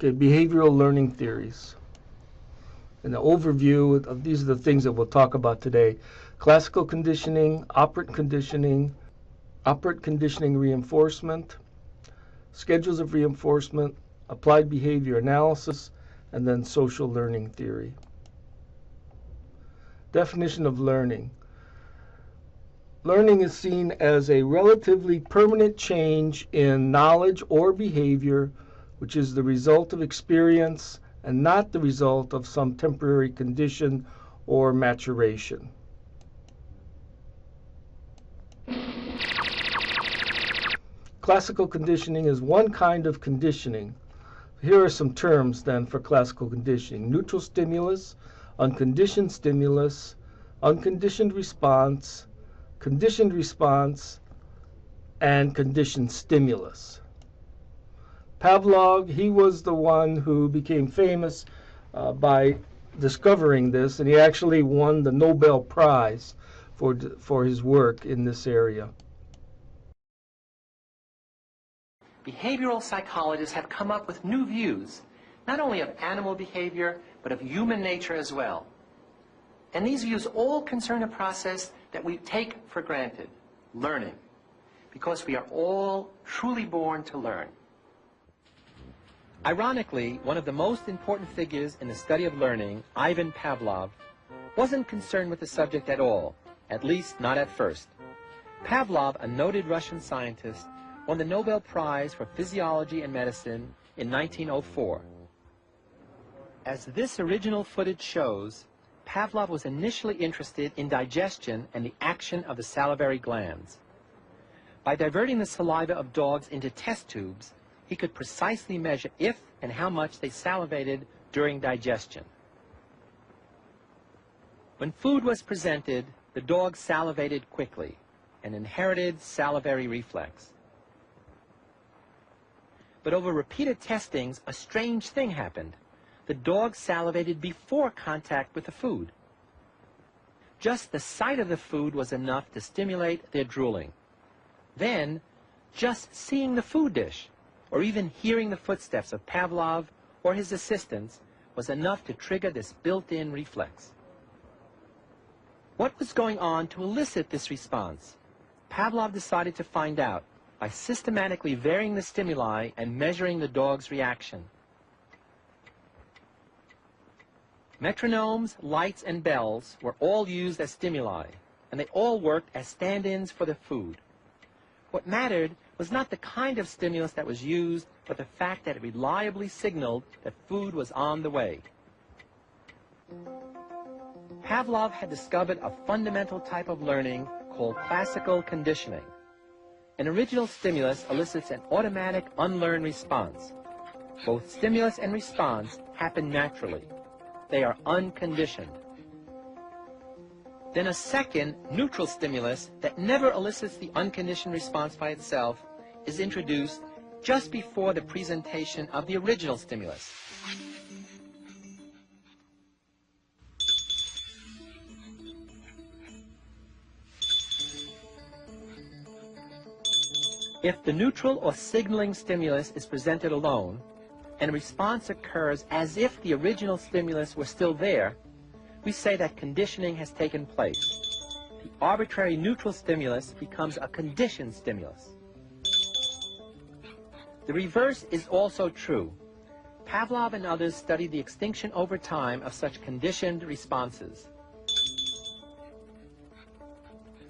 Okay, behavioral learning theories. An overview of these are the things that we'll talk about today. Classical conditioning, operant conditioning reinforcement, schedules of reinforcement, applied behavior analysis, and then social learning theory. Definition of learning. Learning is seen as a relatively permanent change in knowledge or behavior, which is the result of experience and not the result of some temporary condition or maturation. Classical conditioning is one kind of conditioning. Here are some terms then for classical conditioning: neutral stimulus, unconditioned stimulus, unconditioned response, conditioned response, and conditioned stimulus. Pavlov, he was the one who became famous by discovering this, and he actually won the Nobel Prize for his work in this area. Behavioral psychologists have come up with new views, not only of animal behavior, but of human nature as well. And these views all concern a process that we take for granted, learning, because we are all truly born to learn. Ironically, one of the most important figures in the study of learning, Ivan Pavlov, wasn't concerned with the subject at all, at least not at first. Pavlov, a noted Russian scientist, won the Nobel Prize for Physiology and Medicine in 1904. As this original footage shows, Pavlov was initially interested in digestion and the action of the salivary glands. By diverting the saliva of dogs into test tubes, he could precisely measure if and how much they salivated during digestion. When food was presented, the dog salivated quickly, an inherited salivary reflex. But over repeated testings, a strange thing happened. The dog salivated before contact with the food. Just the sight of the food was enough to stimulate their drooling. Then, just seeing the food dish, or even hearing the footsteps of Pavlov or his assistants, was enough to trigger this built-in reflex. What was going on to elicit this response? Pavlov decided to find out by systematically varying the stimuli and measuring the dog's reaction. Metronomes, lights, and bells were all used as stimuli, and they all worked as stand-ins for the food. What mattered was not the kind of stimulus that was used, but the fact that it reliably signaled that food was on the way. Pavlov had discovered a fundamental type of learning called classical conditioning. An original stimulus elicits an automatic unlearned response. Both stimulus and response happen naturally. They are unconditioned. Then a second, neutral stimulus that never elicits the unconditioned response by itself is introduced just before the presentation of the original stimulus. If the neutral or signaling stimulus is presented alone, and a response occurs as if the original stimulus were still there, we say that conditioning has taken place. The arbitrary neutral stimulus becomes a conditioned stimulus. The reverse is also true. Pavlov and others studied the extinction over time of such conditioned responses.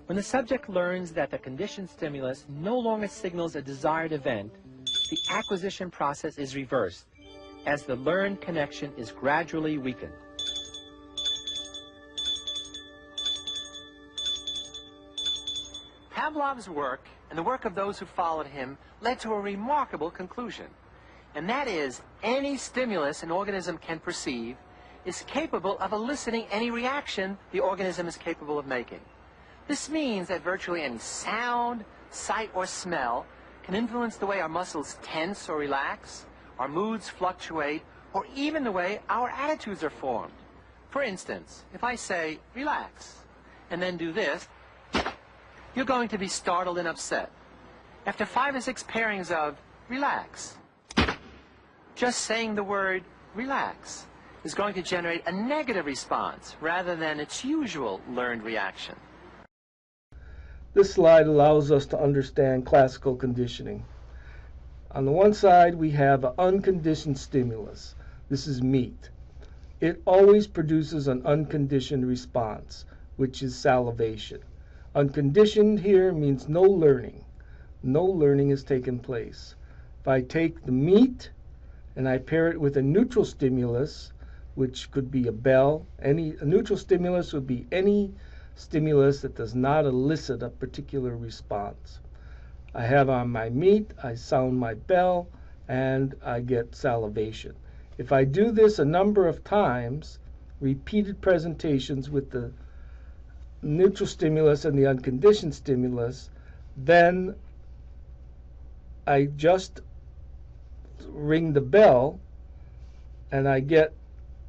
When the subject learns that the conditioned stimulus no longer signals a desired event, the acquisition process is reversed, as the learned connection is gradually weakened. Pavlov's work, and the work of those who followed him, led to a remarkable conclusion. And that is, any stimulus an organism can perceive is capable of eliciting any reaction the organism is capable of making. This means that virtually any sound, sight, or smell can influence the way our muscles tense or relax, our moods fluctuate, or even the way our attitudes are formed. For instance, if I say, relax, and then do this, you're going to be startled and upset. After 5 or 6 pairings of relax, Just saying the word relax is going to generate a negative response rather than its usual learned reaction. This slide allows us to understand classical conditioning. On the one side, we have an unconditioned stimulus. This is meat. It always produces an unconditioned response, which is salivation. Unconditioned here means no learning. No learning has taken place. If I take the meat and I pair it with a neutral stimulus, which could be a bell, a neutral stimulus would be any stimulus that does not elicit a particular response. I have on my meat, I sound my bell, and I get salivation. If I do this a number of times, repeated presentations with the neutral stimulus and the unconditioned stimulus, then I just ring the bell and I get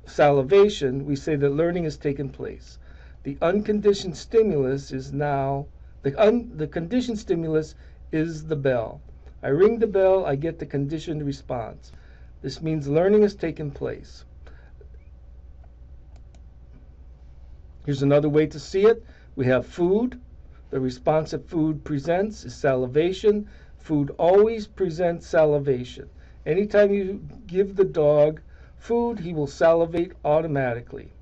salivation. We say that learning has taken place. The unconditioned stimulus is now, the conditioned stimulus is the bell. I ring the bell, I get the conditioned response. This means learning has taken place. Here's another way to see it. We have food. The response that food presents is salivation. Food always presents salivation. Anytime you give the dog food, he will salivate automatically.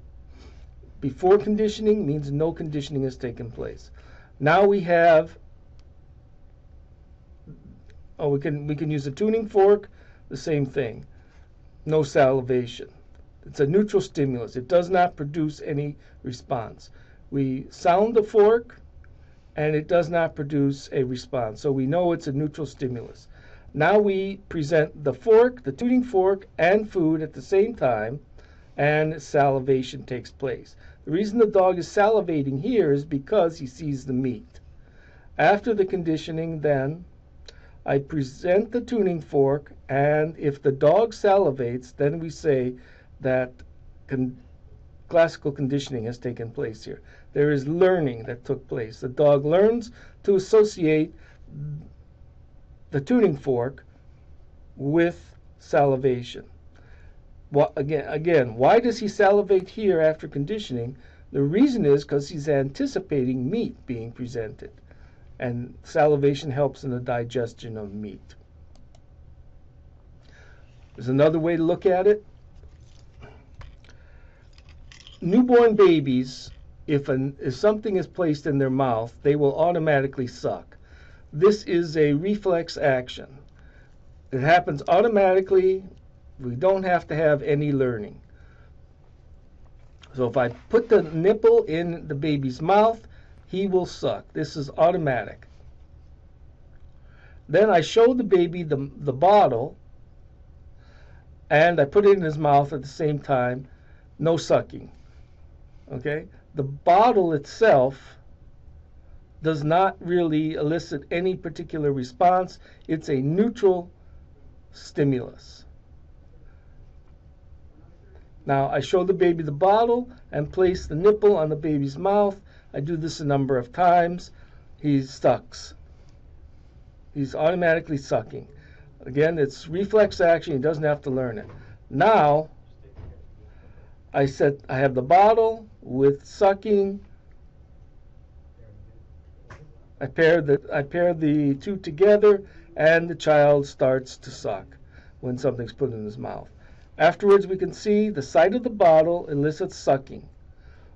Before conditioning means no conditioning has taken place. Now we have, we can use a tuning fork, the same thing. No salivation. It's a neutral stimulus. It does not produce any response. We sound the fork and it does not produce a response. So we know it's a neutral stimulus. Now we present the fork, the tuning fork, and food at the same time, and salivation takes place. The reason the dog is salivating here is because he sees the meat. After the conditioning, then, I present the tuning fork, and if the dog salivates, then we say that classical conditioning has taken place here. There is learning that took place. The dog learns to associate the tuning fork with salivation. Well, again, why does he salivate here after conditioning? The reason is because he's anticipating meat being presented, and salivation helps in the digestion of meat. There's another way to look at it. Newborn babies, if something is placed in their mouth, they will automatically suck. This is a reflex action. It happens automatically. We don't have to have any learning. So if I put the nipple in the baby's mouth, he will suck. This is automatic. Then I show the baby the bottle, and I put it in his mouth at the same time. No sucking. Okay? The bottle itself does not really elicit any particular response. It's a neutral stimulus. Now I show the baby the bottle and place the nipple on the baby's mouth. I do this a number of times. He sucks. He's automatically sucking. Again, it's reflex action. He doesn't have to learn it. Now I have the bottle with sucking. I pair the two together, and the child starts to suck when something's put in his mouth. Afterwards, we can see the sight of the bottle elicits sucking.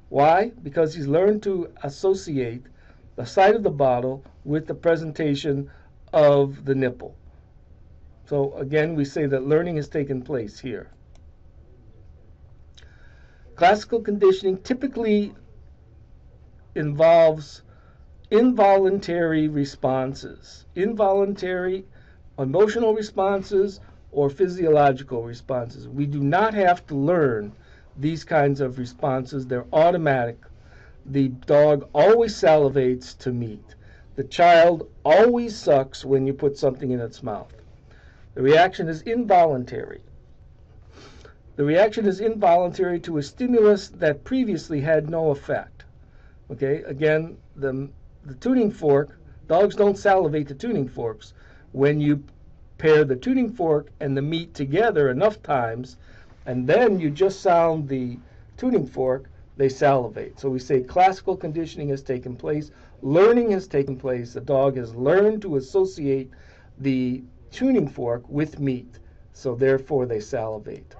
Why? Because he's learned to associate the sight of the bottle with the presentation of the nipple. So again, we say that learning has taken place here. Classical conditioning typically involves involuntary responses, involuntary emotional responses or physiological responses. We do not have to learn these kinds of responses. They're automatic. The dog always salivates to meat. The child always sucks when you put something in its mouth. The reaction is involuntary. The reaction is involuntary to a stimulus that previously had no effect. Okay, again, the tuning fork, dogs don't salivate to tuning forks. When you pair the tuning fork and the meat together enough times, and then you just sound the tuning fork, they salivate. So we say classical conditioning has taken place, learning has taken place, the dog has learned to associate the tuning fork with meat, so therefore they salivate.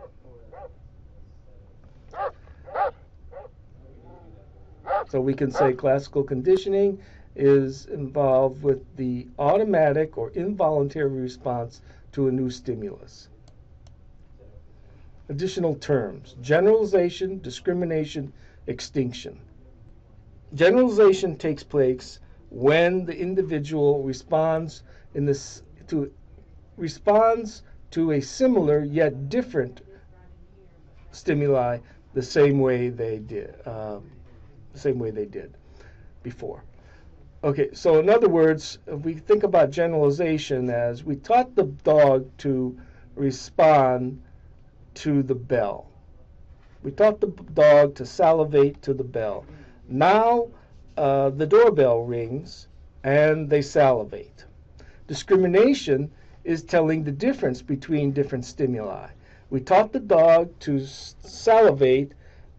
So we can say classical conditioning is involved with the automatic or involuntary response to a new stimulus. Additional terms: generalization, discrimination, extinction. Generalization takes place when the individual responds to a similar yet different stimuli the same way they did before. Okay, so in other words, if we think about generalization as we taught the dog to respond to the bell. We taught the dog to salivate to the bell. Now the doorbell rings and they salivate. Discrimination is telling the difference between different stimuli. We taught the dog to salivate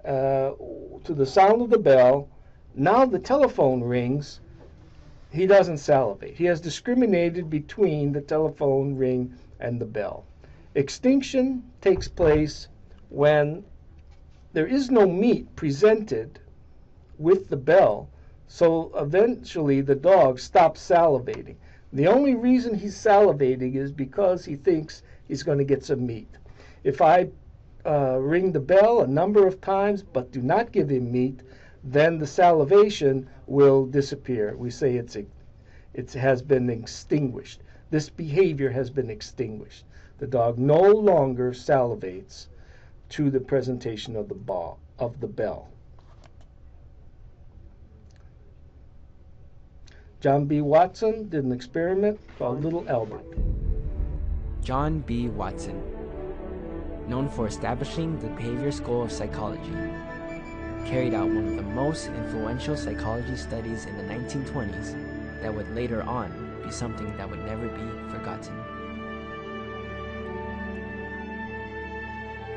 to the sound of the bell. Now the telephone rings. He doesn't salivate. He has discriminated between the telephone ring and the bell. Extinction takes place when there is no meat presented with the bell, so eventually the dog stops salivating. The only reason he's salivating is because he thinks he's going to get some meat. If I ring the bell a number of times but do not give him meat, then the salivation will disappear. We say it has been extinguished. This behavior has been extinguished. The dog no longer salivates to the presentation of the bell. John B. Watson did an experiment called Little Albert. John B. Watson, known for establishing the behavior school of psychology, carried out one of the most influential psychology studies in the 1920s that would later on be something that would never be forgotten.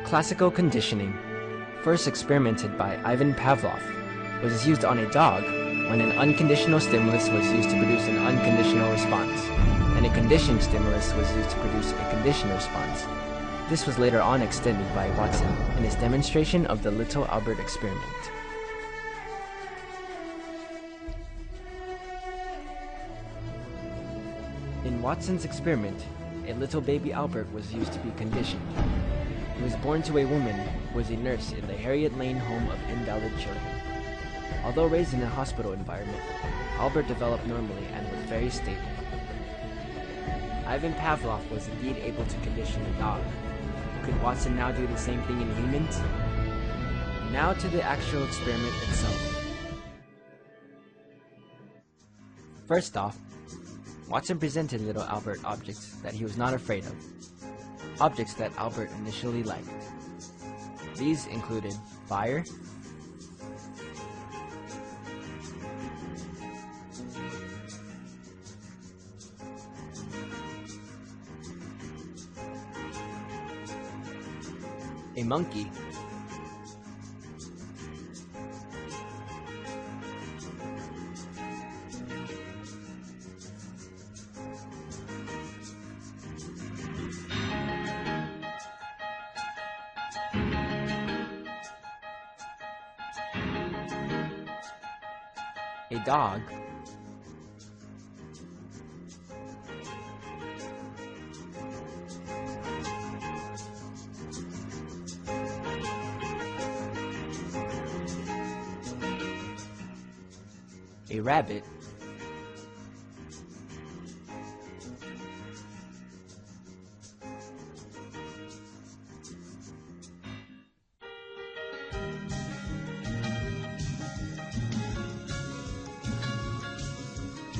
Classical conditioning, first experimented by Ivan Pavlov, was used on a dog when an unconditional stimulus was used to produce an unconditional response, and a conditioned stimulus was used to produce a conditioned response. This was later on extended by Watson in his demonstration of the Little Albert experiment. In Watson's experiment, a little baby Albert was used to be conditioned. He was born to a woman who was a nurse in the Harriet Lane Home of Invalid Children. Although raised in a hospital environment, Albert developed normally and was very stable. Ivan Pavlov was indeed able to condition a dog. Could Watson now do the same thing in humans? Now to the actual experiment itself. First off, Watson presented little Albert objects that he was not afraid of. Objects that Albert initially liked. These included fire, a monkey, a dog, a rabbit,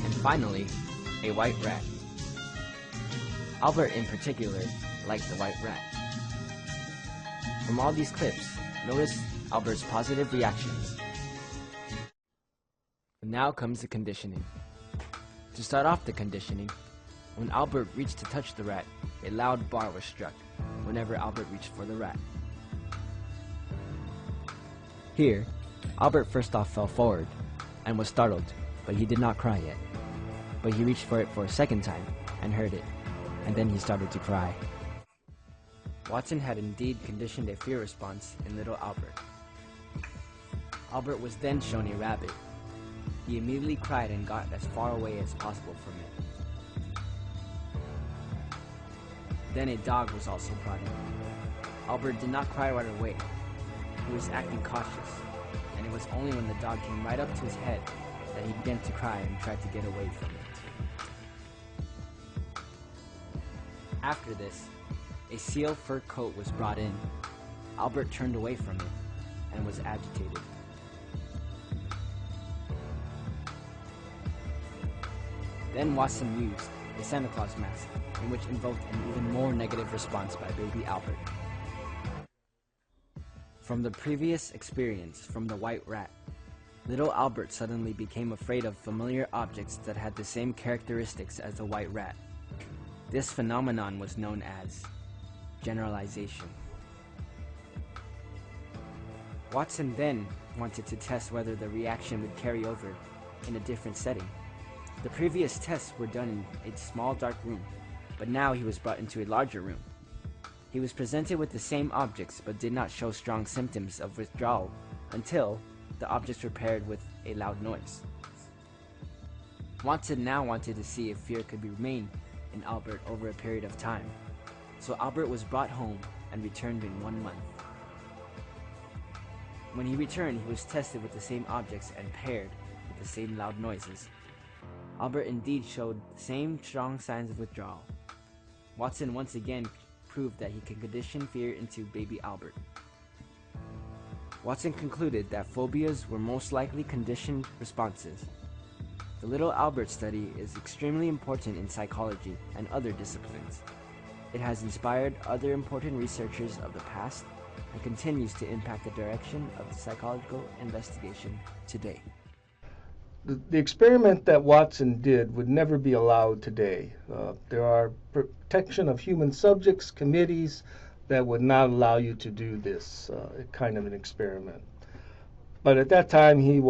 and finally, a white rat. Albert in particular liked the white rat. From all these clips, notice Albert's positive reactions. Now comes the conditioning. To start off the conditioning, When Albert reached to touch the rat, a loud bar was struck whenever Albert reached for the rat. Here, Albert first off fell forward and was startled, but he did not cry yet. But he reached for it for a second time and heard it, and then he started to cry. Watson had indeed conditioned a fear response in little Albert. Albert was then shown a rabbit. He immediately cried and got as far away as possible from it. Then a dog was also brought in. Albert did not cry right away. He was acting cautious, and it was only when the dog came right up to his head that he began to cry and tried to get away from it. After this, a seal fur coat was brought in. Albert turned away from it and was agitated. Then Watson used a Santa Claus mask, in which invoked an even more negative response by baby Albert. From the previous experience from the white rat, little Albert suddenly became afraid of familiar objects that had the same characteristics as the white rat. This phenomenon was known as generalization. Watson then wanted to test whether the reaction would carry over in a different setting. The previous tests were done in a small dark room, but now he was brought into a larger room. He was presented with the same objects but did not show strong symptoms of withdrawal until the objects were paired with a loud noise. Watson now wanted to see if fear could remain in Albert over a period of time, so Albert was brought home and returned in 1 month. When he returned, he was tested with the same objects and paired with the same loud noises. Albert indeed showed the same strong signs of withdrawal. Watson once again proved that he can condition fear into baby Albert. Watson concluded that phobias were most likely conditioned responses. The little Albert study is extremely important in psychology and other disciplines. It has inspired other important researchers of the past and continues to impact the direction of psychological investigation today. The experiment that Watson did would never be allowed today. There are protection of human subjects committees that would not allow you to do this kind of an experiment. But at that time there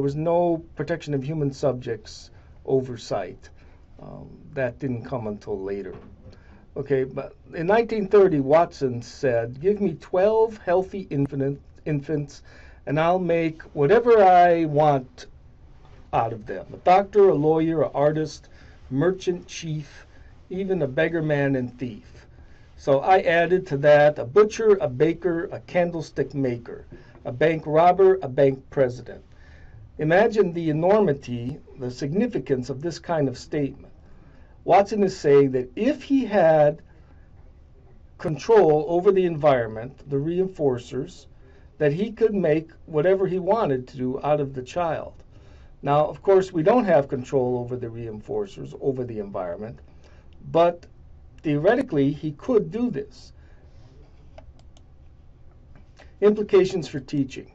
was no protection of human subjects oversight. That didn't come until later. Okay, but in 1930, Watson said, "Give me 12 healthy infants and I'll make whatever I want out of them. A doctor, a lawyer, an artist, merchant, chief, even a beggar man and thief." So I added to that a butcher, a baker, a candlestick maker, a bank robber, a bank president. Imagine the enormity, the significance of this kind of statement. Watson is saying that if he had control over the environment, the reinforcers, that he could make whatever he wanted to do out of the child. Now, of course, we don't have control over the reinforcers, over the environment, but theoretically, he could do this. Implications for teaching.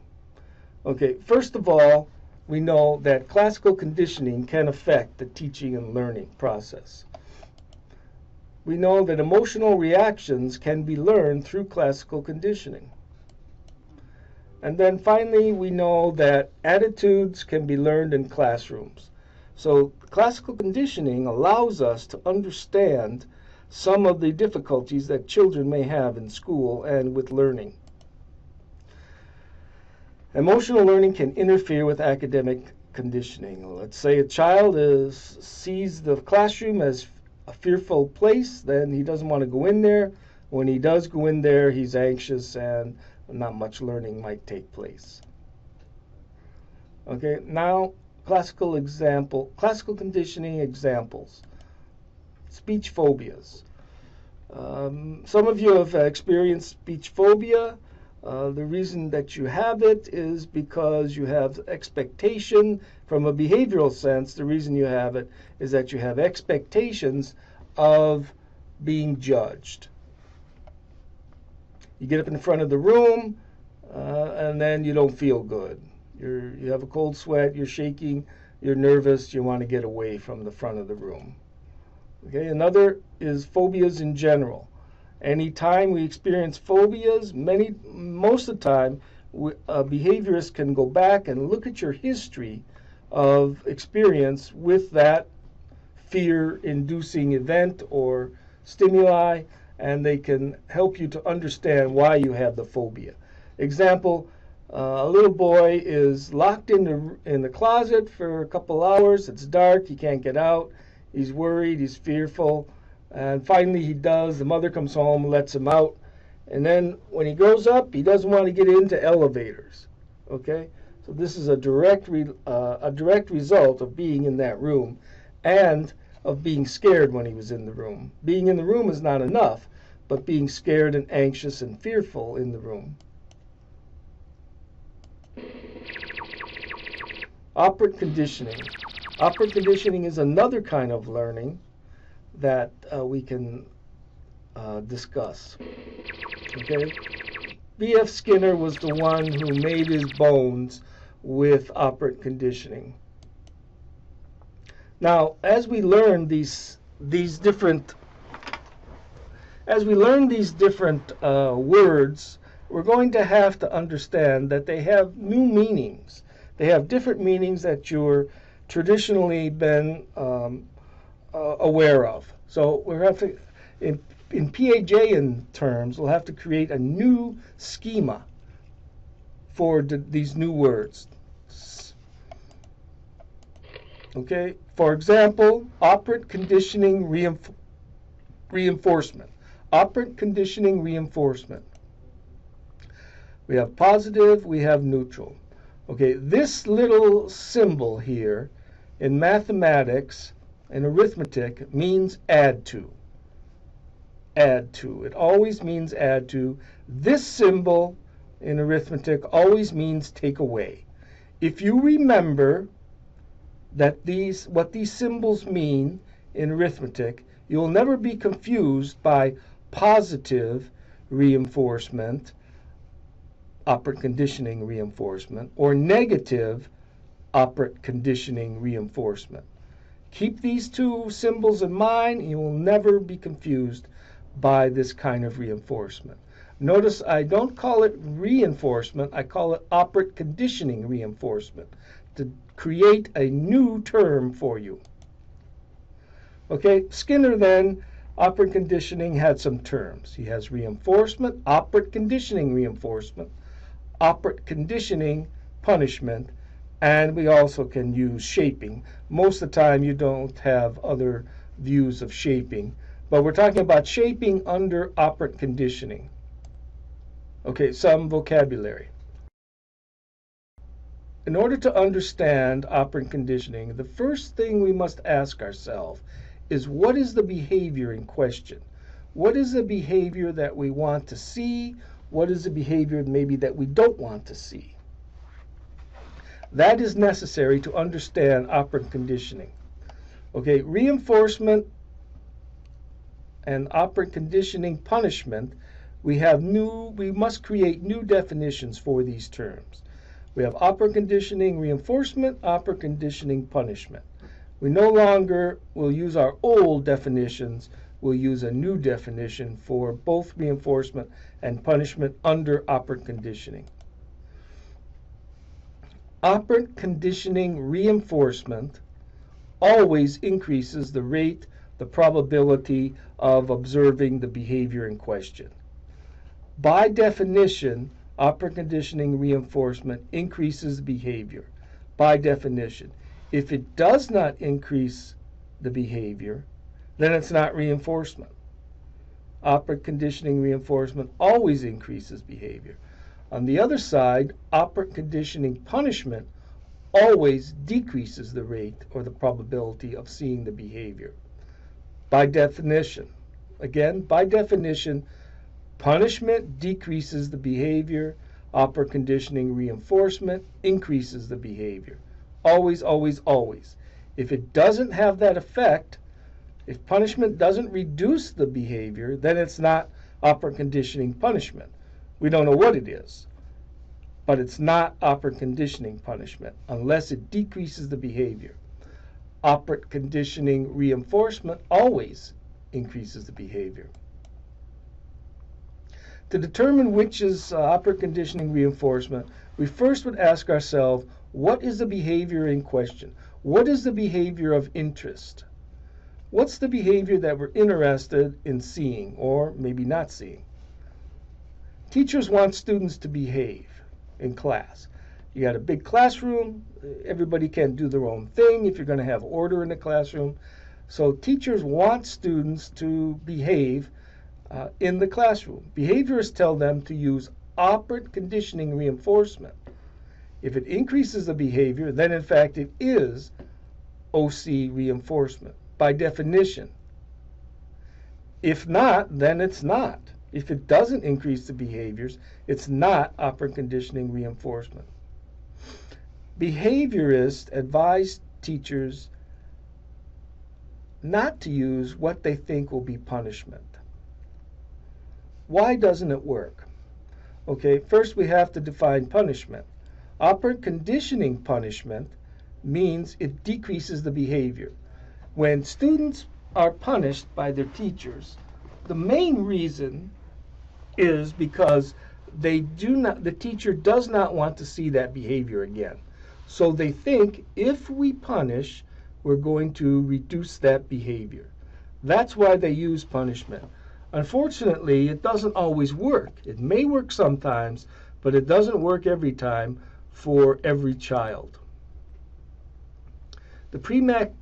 Okay, first of all, we know that classical conditioning can affect the teaching and learning process. We know that emotional reactions can be learned through classical conditioning. And then finally, we know that attitudes can be learned in classrooms. So classical conditioning allows us to understand some of the difficulties that children may have in school and with learning. Emotional learning can interfere with academic conditioning. Let's say a child sees the classroom as a fearful place, then he doesn't want to go in there. When he does go in there, he's anxious and not much learning might take place. Okay, now classical conditioning examples. Speech phobias. Some of you have experienced speech phobia. The reason that you have it is because you have expectation. From a behavioral sense, the reason you have it is that you have expectations of being judged. You get up in the front of the room, and then you don't feel good. You have a cold sweat, you're shaking, you're nervous, you want to get away from the front of the room. Okay, another is phobias in general. Anytime we experience phobias, most of the time, behaviorists can go back and look at your history of experience with that fear-inducing event or stimuli, and they can help you to understand why you have the phobia. Example, a little boy is locked in the closet for a couple hours. It's dark. He can't get out. He's worried. He's fearful. And finally he does. The mother comes home, lets him out. And then when he grows up, he doesn't want to get into elevators. Okay? So this is a direct result of being in that room and of being scared when he was in the room. Being in the room is not enough, but being scared and anxious and fearful in the room. Operant conditioning. Operant conditioning is another kind of learning that we can discuss. Okay? B.F. Skinner was the one who made his bones with operant conditioning. Now, as we learn these different words, we're going to have to understand that they have new meanings. They have different meanings that you're traditionally been aware of. So we have to, in PAJ terms, we'll have to create a new schema for these new words. Okay. For example, operant conditioning reinforcement. Operant conditioning reinforcement. We have positive, we have neutral. Okay, this little symbol here in mathematics and arithmetic means add to. Add to. It always means add to. This symbol in arithmetic always means take away. If you remember that what these symbols mean in arithmetic, you'll never be confused by positive reinforcement, operant conditioning reinforcement, or negative operant conditioning reinforcement. Keep these two symbols in mind, and you will never be confused by this kind of reinforcement. Notice I don't call it reinforcement, I call it operant conditioning reinforcement to create a new term for you. Okay, Skinner then, operant conditioning had some terms. He has reinforcement, operant conditioning reinforcement, operant conditioning punishment, and we also can use shaping. Most of the time you don't have other views of shaping, but we're talking about shaping under operant conditioning. Okay, some vocabulary. In order to understand operant conditioning, the first thing we must ask ourselves is, what is the behavior in question? What is the behavior that we want to see? What is the behavior maybe that we don't want to see? That is necessary to understand operant conditioning. Okay, reinforcement and operant conditioning punishment, we must create new definitions for these terms. We have operant conditioning reinforcement, operant conditioning punishment. We no longer will use our old definitions, we'll use a new definition for both reinforcement and punishment under operant conditioning. Operant conditioning reinforcement always increases the rate, the probability of observing the behavior in question. By definition, operant conditioning reinforcement increases behavior. By definition. If it does not increase the behavior, then it's not reinforcement. Operant conditioning reinforcement always increases behavior. On the other side, operant conditioning punishment always decreases the rate or the probability of seeing the behavior. By definition, again, by definition, punishment decreases the behavior, operant conditioning reinforcement increases the behavior. Always, always, always. If it doesn't have that effect, if punishment doesn't reduce the behavior, then it's not operant conditioning punishment. We don't know what it is, but it's not operant conditioning punishment unless it decreases the behavior. operant conditioning reinforcement always increases the behavior. To determine which is operant conditioning reinforcement, we first would ask ourselves, what is the behavior in question? What is the behavior of interest? What's the behavior that we're interested in seeing or maybe not seeing? Teachers want students to behave in class. You got a big classroom, everybody can't do their own thing if you're going to have order in the classroom. So teachers want students to behave in the classroom. Behaviorists tell them to use operant conditioning reinforcement. If it increases the behavior, then in fact it is OC reinforcement by definition. If not, then it's not. If it doesn't increase the behaviors, it's not operant conditioning reinforcement. Behaviorists advise teachers not to use what they think will be punishment. Why doesn't it work? Okay, first we have to define punishment. Operant conditioning punishment means it decreases the behavior. When students are punished by their teachers, the main reason is because the teacher does not want to see that behavior again. So they think if we punish, we're going to reduce that behavior. That's why they use punishment. Unfortunately, it doesn't always work. It may work sometimes, but it doesn't work every time for every child. The Premack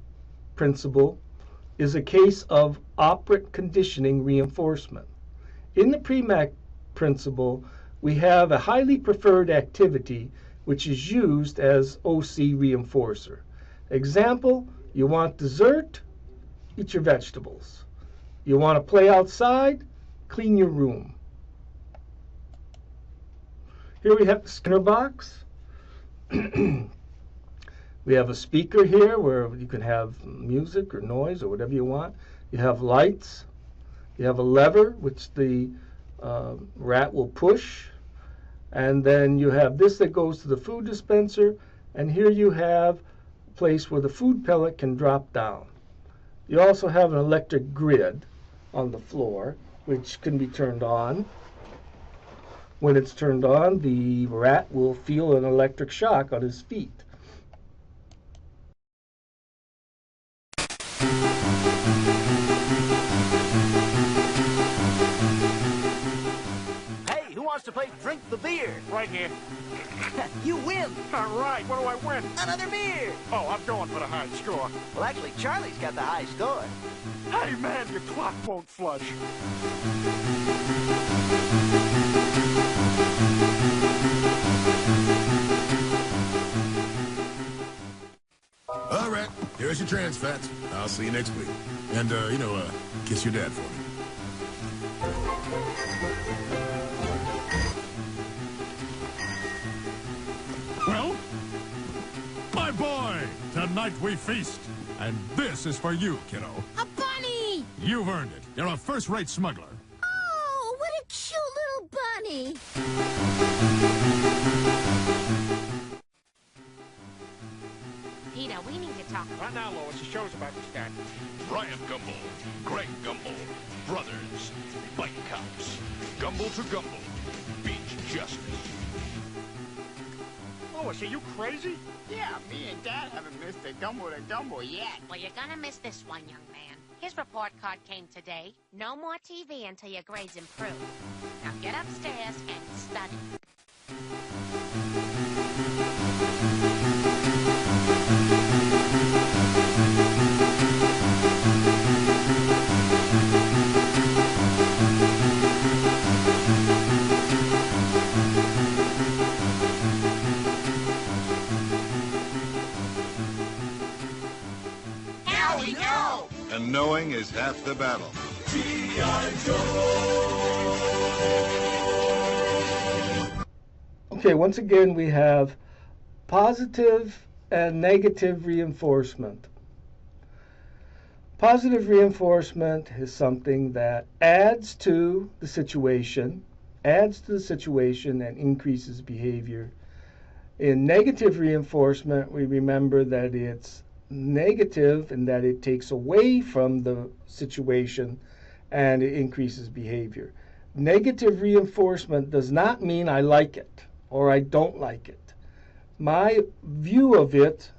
principle is a case of operant conditioning reinforcement. In the Premack principle, we have a highly preferred activity which is used as OC reinforcer. Example, you want dessert, eat your vegetables. You want to play outside, clean your room. Here we have the Skinner box. We have a speaker here where you can have music or noise or whatever you want. You have lights. You have a lever which the rat will push. And then you have this that goes to the food dispenser. And here you have a place where the food pellet can drop down. You also have an electric grid on the floor which can be turned on. When it's turned on, the rat will feel an electric shock on his feet. Hey, who wants to play Drink the Beer? Right here. You win! All right, what do I win? Another beer! Oh, I'm going for the high score. Well, actually, Charlie's got the high score. Hey, man, your clock won't flush. All right, here's your trans fats. I'll see you next week. And, kiss your dad for me. Well, my boy, tonight we feast. And this is for you, kiddo. A bunny! You've earned it. You're a first-rate smuggler. Oh, what a cute little bunny! Peter, we need to talk. Right now, Lois, the show's about to start. Brian Gumble, Greg Gumble, brothers, bike cops, Gumble to Gumble, beach justice. Lois, are you crazy? Yeah, me and Dad haven't missed a Gumbo to Gumbo yet. Well, you're gonna miss this one, young man. His report card came today. No more TV until your grades improve. Now get upstairs and study. Now we know! And knowing is half the battle. Okay, once again we have positive and negative reinforcement. Positive reinforcement is something that adds to the situation and increases behavior. In negative reinforcement, we remember that it's negative in that it takes away from the situation and it increases behavior. Negative reinforcement does not mean I like it or I don't like it. My view of it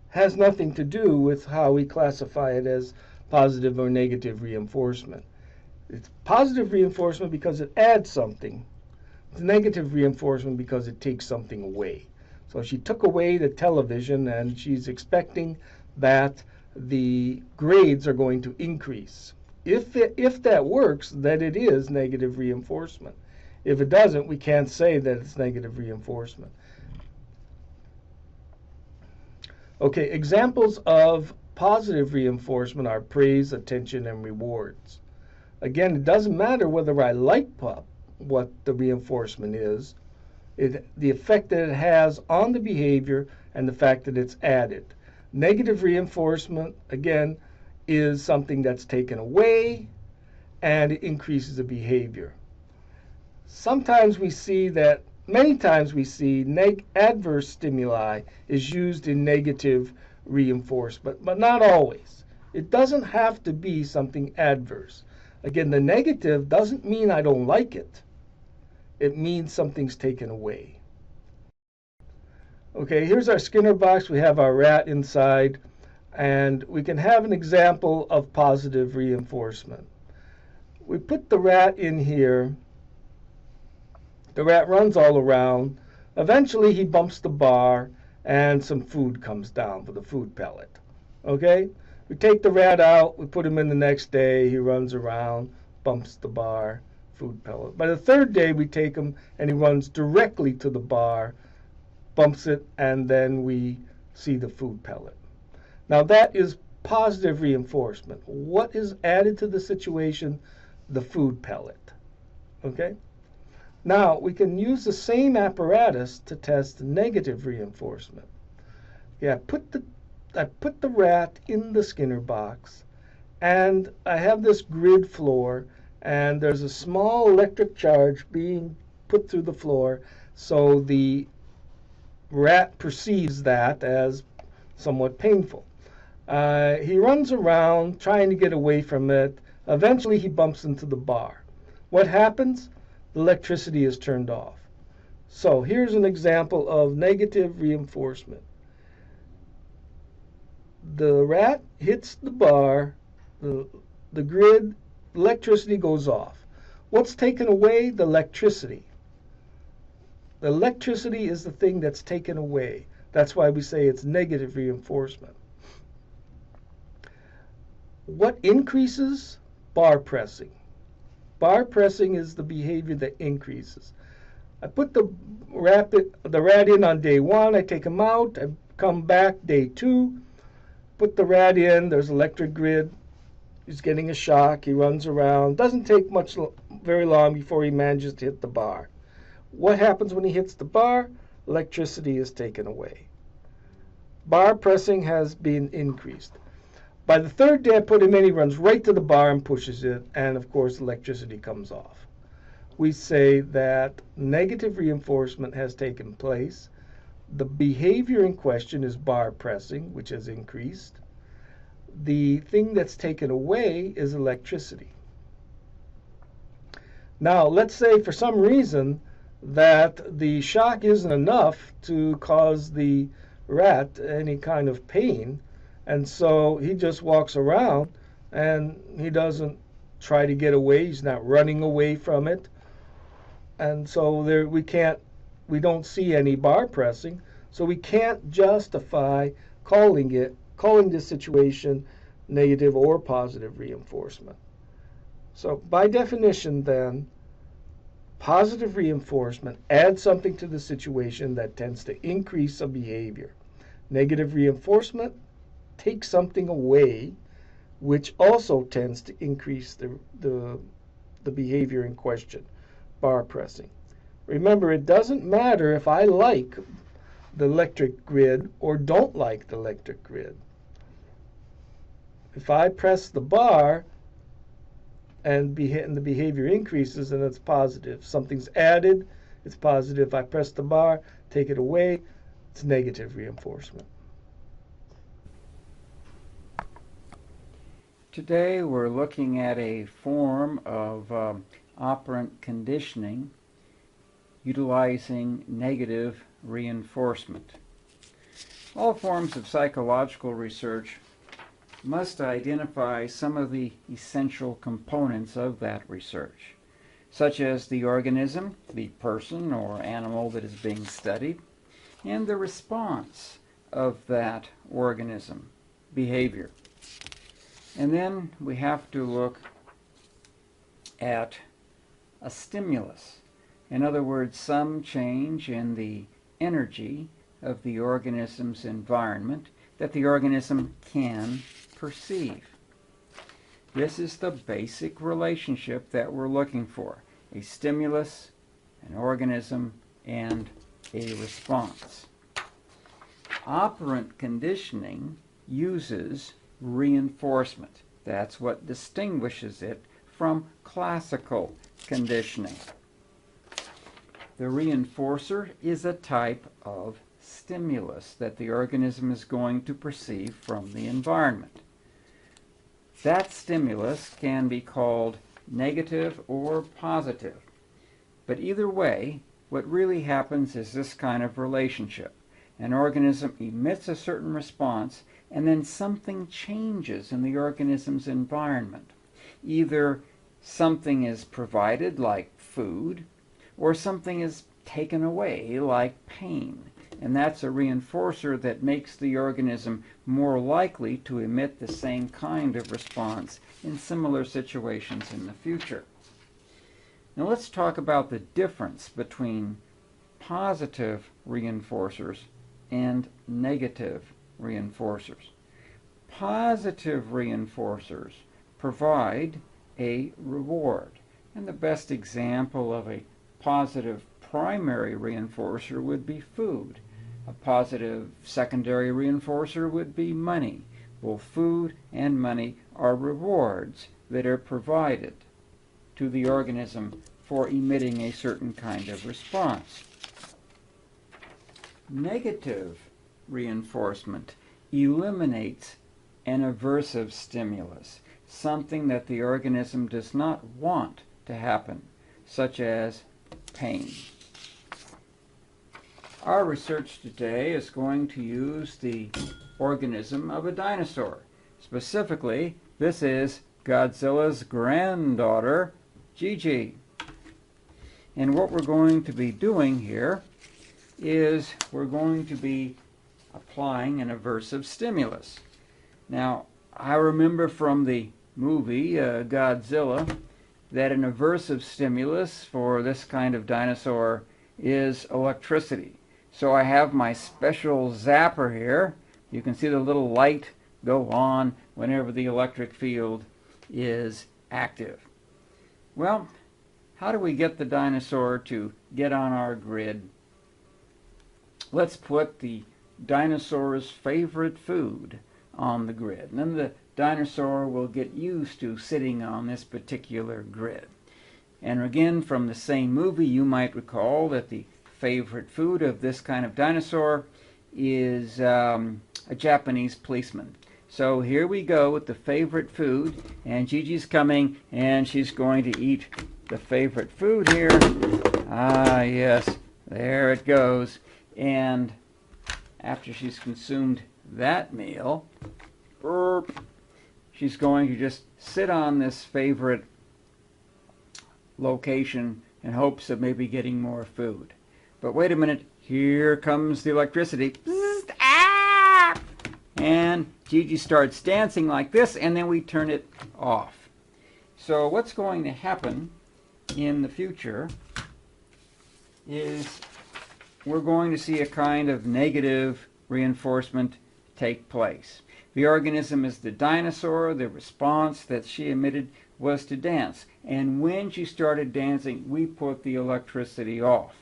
has nothing to do with how we classify it as positive or negative reinforcement. It's positive reinforcement because it adds something. It's negative reinforcement because it takes something away. So she took away the television and she's expecting that the grades are going to increase. If that works, then it is negative reinforcement. If it doesn't, we can't say that it's negative reinforcement. Okay, examples of positive reinforcement are praise, attention, and rewards. Again, it doesn't matter whether I like what the reinforcement is. The effect that it has on the behavior and the fact that it's added. Negative reinforcement, again, is something that's taken away and it increases the behavior. Sometimes we see that, many times we see adverse stimuli is used in negative reinforcement, but not always. It doesn't have to be something adverse. Again, the negative doesn't mean I don't like it. It means something's taken away. Okay, here's our Skinner box. We have our rat inside, and we can have an example of positive reinforcement. We put the rat in here. The rat runs all around. Eventually, he bumps the bar, and some food comes down with a food pellet. Okay? We take the rat out. We put him in the next day. He runs around, bumps the bar, food pellet. By the third day, we take him, and he runs directly to the bar, bumps it, and then we see the food pellet. Now, that is positive reinforcement. What is added to the situation? The food pellet. Okay? Now, we can use the same apparatus to test negative reinforcement. Yeah, I put the rat in the Skinner box, and I have this grid floor, and there's a small electric charge being put through the floor, so the rat perceives that as somewhat painful. He runs around trying to get away from it. Eventually, he bumps into the bar. What happens? The electricity is turned off. So here's an example of negative reinforcement. The rat hits the bar, the grid, electricity goes off. What's taken away? The electricity. The electricity is the thing that's taken away. That's why we say it's negative reinforcement. What increases? Bar pressing. Bar pressing is the behavior that increases. I put the rat in on day 1. I take him out. I come back day 2. Put the rat in. There's electric grid. He's getting a shock. He runs around. Doesn't take very long before he manages to hit the bar. What happens when he hits the bar? Electricity is taken away. Bar pressing has been increased. By the third day I put him in, he runs right to the bar and pushes it, and of course electricity comes off. We say that negative reinforcement has taken place. The behavior in question is bar pressing, which has increased. The thing that's taken away is electricity. Now, let's say for some reason that the shock isn't enough to cause the rat any kind of pain, and so he just walks around and he doesn't try to get away. He's not running away from it. And so we don't see any bar pressing, so we can't justify calling this situation negative or positive reinforcement. So by definition then, positive reinforcement adds something to the situation that tends to increase a behavior. Negative reinforcement takes something away, which also tends to increase the behavior in question, bar pressing. Remember, it doesn't matter if I like the electric grid or don't like the electric grid. If I press the bar and the behavior increases, then it's positive. Something's added, it's positive. If I press the bar, take it away, it's negative reinforcement. Today we're looking at a form of operant conditioning utilizing negative reinforcement. All forms of psychological research must identify some of the essential components of that research, such as the organism, the person or animal that is being studied, and the response of that organism, behavior. And then we have to look at a stimulus. In other words, some change in the energy of the organism's environment that the organism can perceive. This is the basic relationship that we're looking for: a stimulus, an organism, and a response. Operant conditioning uses reinforcement. That's what distinguishes it from classical conditioning. The reinforcer is a type of stimulus that the organism is going to perceive from the environment. That stimulus can be called negative or positive. But either way, what really happens is this kind of relationship. An organism emits a certain response, and then something changes in the organism's environment. Either something is provided, like food, or something is taken away, like pain. And that's a reinforcer that makes the organism more likely to emit the same kind of response in similar situations in the future. Now let's talk about the difference between positive reinforcers and negative reinforcers. Positive reinforcers provide a reward. And the best example of a positive primary reinforcer would be food. A positive secondary reinforcer would be money. Both food and money are rewards that are provided to the organism for emitting a certain kind of response. Negative reinforcement eliminates an aversive stimulus, something that the organism does not want to happen, such as pain. Our research today is going to use the organism of a dinosaur. Specifically, this is Godzilla's granddaughter, Gigi. And what we're going to be doing here is we're going to be applying an aversive stimulus. Now, I remember from the movie Godzilla that an aversive stimulus for this kind of dinosaur is electricity. So I have my special zapper here. You can see the little light go on whenever the electric field is active. Well, how do we get the dinosaur to get on our grid? Let's put the dinosaur's favorite food on the grid. And then the dinosaur will get used to sitting on this particular grid. And again, from the same movie, you might recall that the favorite food of this kind of dinosaur is a Japanese policeman. So here we go with the favorite food, and Gigi's coming, and she's going to eat the favorite food here. Ah, yes, there it goes. And after she's consumed that meal, she's going to just sit on this favorite location in hopes of maybe getting more food. But wait a minute, here comes the electricity. And Gigi starts dancing like this, and then we turn it off. So what's going to happen in the future is we're going to see a kind of negative reinforcement take place. The organism is the dinosaur. The response that she emitted was to dance. And when she started dancing, we put the electricity off.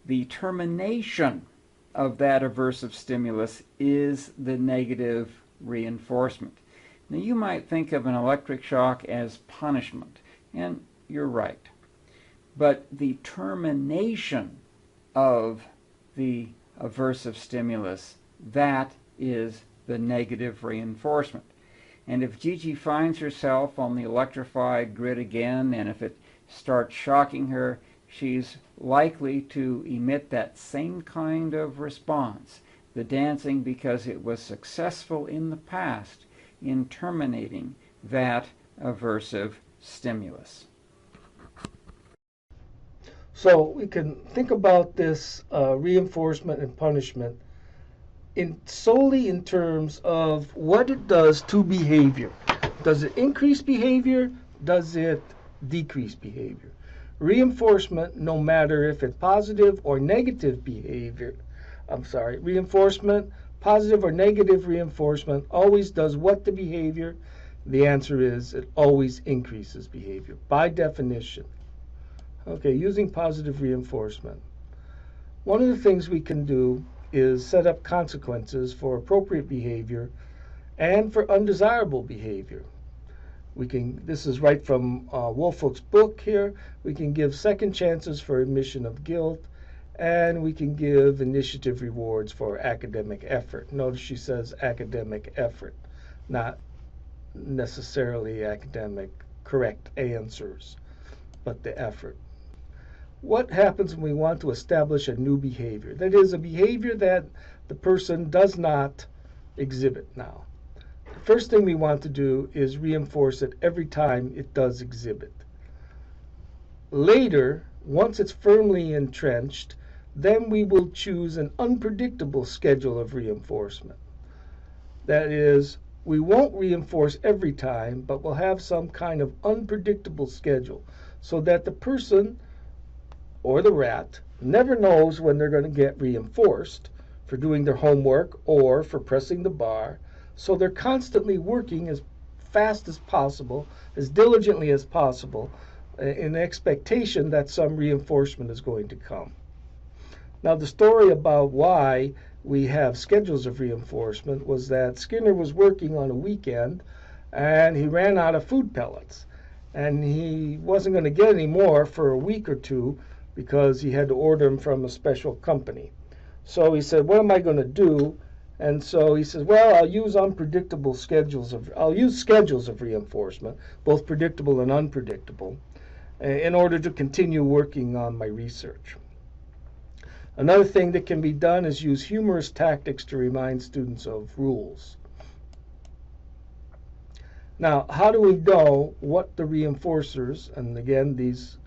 The termination of that aversive stimulus is the negative reinforcement. Now you might think of an electric shock as punishment, and you're right. But the termination of the aversive stimulus, that is the negative reinforcement. And if Gigi finds herself on the electrified grid again, and if it starts shocking her, she's likely to emit that same kind of response, the dancing, because it was successful in the past in terminating that aversive stimulus. So we can think about this reinforcement and punishment solely in terms of what it does to behavior. Does it increase behavior? Does it decrease behavior? Reinforcement, no matter if it's positive or negative behavior, reinforcement, positive or negative reinforcement, always does what to behavior? The answer is it always increases behavior, by definition. Okay, using positive reinforcement. One of the things we can do is set up consequences for appropriate behavior and for undesirable behavior. This is right from Woolfolk's book here. We can give second chances for admission of guilt, and we can give initiative rewards for academic effort. Notice she says academic effort, not necessarily academic correct answers, but the effort. What happens when we want to establish a new behavior? That is, a behavior that the person does not exhibit now. The first thing we want to do is reinforce it every time it does exhibit. Later, once it's firmly entrenched, then we will choose an unpredictable schedule of reinforcement. That is, we won't reinforce every time, but we'll have some kind of unpredictable schedule so that the person or the rat never knows when they're going to get reinforced for doing their homework or for pressing the bar. So they're constantly working as fast as possible, as diligently as possible, in expectation that some reinforcement is going to come. Now, the story about why we have schedules of reinforcement was that Skinner was working on a weekend and he ran out of food pellets. And he wasn't going to get any more for a week or two because he had to order them from a special company. So he said, what am I going to do? And so he says, well, I'll use schedules of reinforcement, both predictable and unpredictable, in order to continue working on my research. Another thing that can be done is use humorous tactics to remind students of rules. Now, how do we know what the reinforcers, and again, these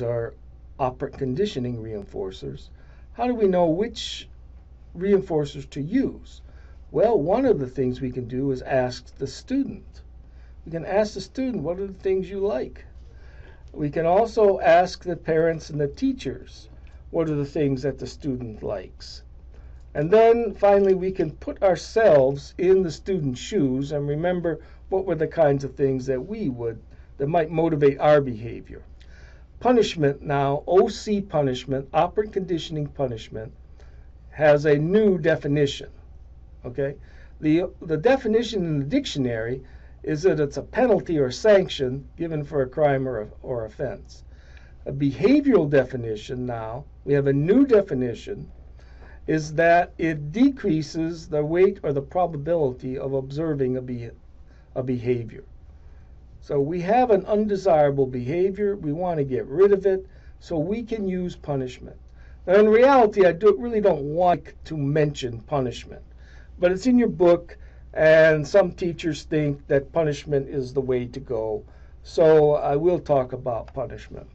are operant conditioning reinforcers, how do we know which reinforcers to use? Well, one of the things we can do is ask the student. We can ask the student, what are the things you like? We can also ask the parents and the teachers, what are the things that the student likes? And then finally we can put ourselves in the student's shoes and remember what were the kinds of things that that might motivate our behavior. Punishment now, OC punishment, operant conditioning punishment, has a new definition. Okay? The definition in the dictionary is that it's a penalty or sanction given for a crime or offense. A behavioral definition now, we have a new definition, is that it decreases the weight or the probability of observing a behavior. So we have an undesirable behavior, we want to get rid of it, so we can use punishment. Now in reality, I really don't want to mention punishment, but it's in your book, and some teachers think that punishment is the way to go, so I will talk about punishment.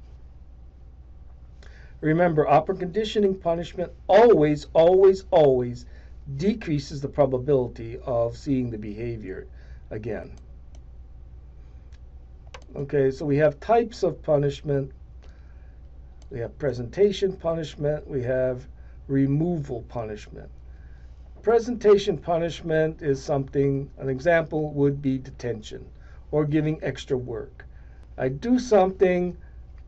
Remember, operant conditioning punishment always, always, always decreases the probability of seeing the behavior again. Okay, so we have types of punishment. We have presentation punishment. We have removal punishment. Presentation punishment is something, an example would be detention or giving extra work. I do something,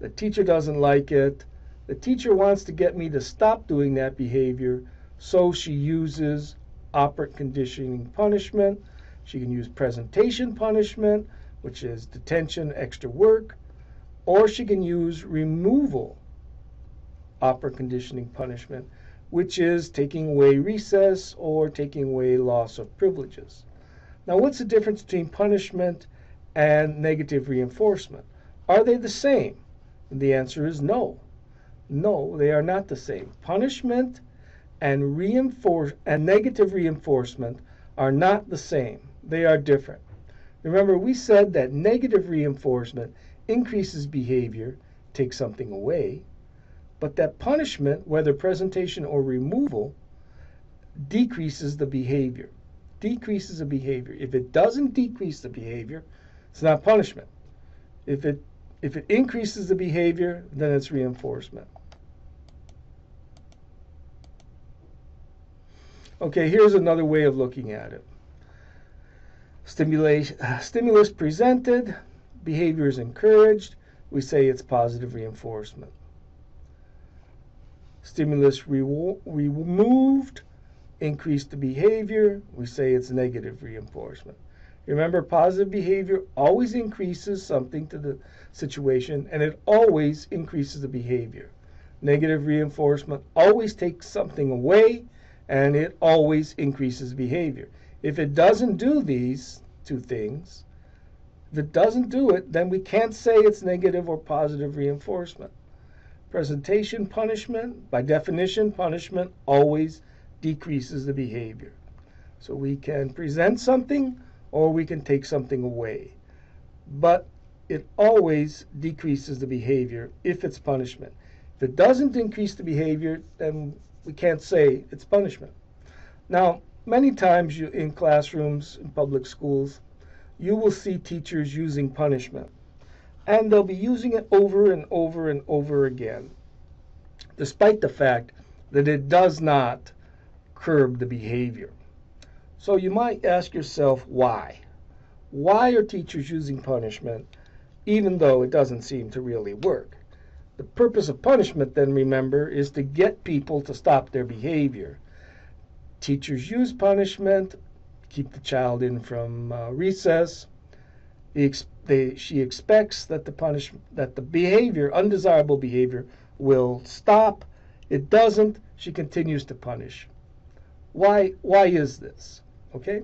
the teacher doesn't like it, the teacher wants to get me to stop doing that behavior, so she uses operant conditioning punishment. She can use presentation punishment, which is detention, extra work, or she can use removal operant conditioning punishment, which is taking away recess or taking away loss of privileges. Now, what's the difference between punishment and negative reinforcement? Are they the same? And the answer is no. No, they are not the same. Punishment and negative reinforcement are not the same. They are different. Remember, we said that negative reinforcement increases behavior, takes something away, but that punishment, whether presentation or removal, decreases the behavior. Decreases the behavior. If it doesn't decrease the behavior, it's not punishment. If it increases the behavior, then it's reinforcement. Okay, here's another way of looking at it. Stimulus presented, behavior is encouraged, we say it's positive reinforcement. Stimulus removed, increased the behavior, we say it's negative reinforcement. Remember, positive behavior always increases something to the situation, and it always increases the behavior. Negative reinforcement always takes something away, and it always increases behavior. If it doesn't do these two things, if it doesn't do it, then we can't say it's negative or positive reinforcement. Presentation punishment, by definition, punishment always decreases the behavior. So we can present something or we can take something away. But it always decreases the behavior if it's punishment. If it doesn't increase the behavior, then we can't say it's punishment. Now, many times in classrooms, in public schools, you will see teachers using punishment. And they'll be using it over and over and over again, despite the fact that it does not curb the behavior. So you might ask yourself, why? Why are teachers using punishment, even though it doesn't seem to really work? The purpose of punishment, then, remember, is to get people to stop their behavior. Teachers use punishment, keep the child in from recess. She expects that the behavior, undesirable behavior, will stop. It doesn't. She continues to punish. Why is this? Okay?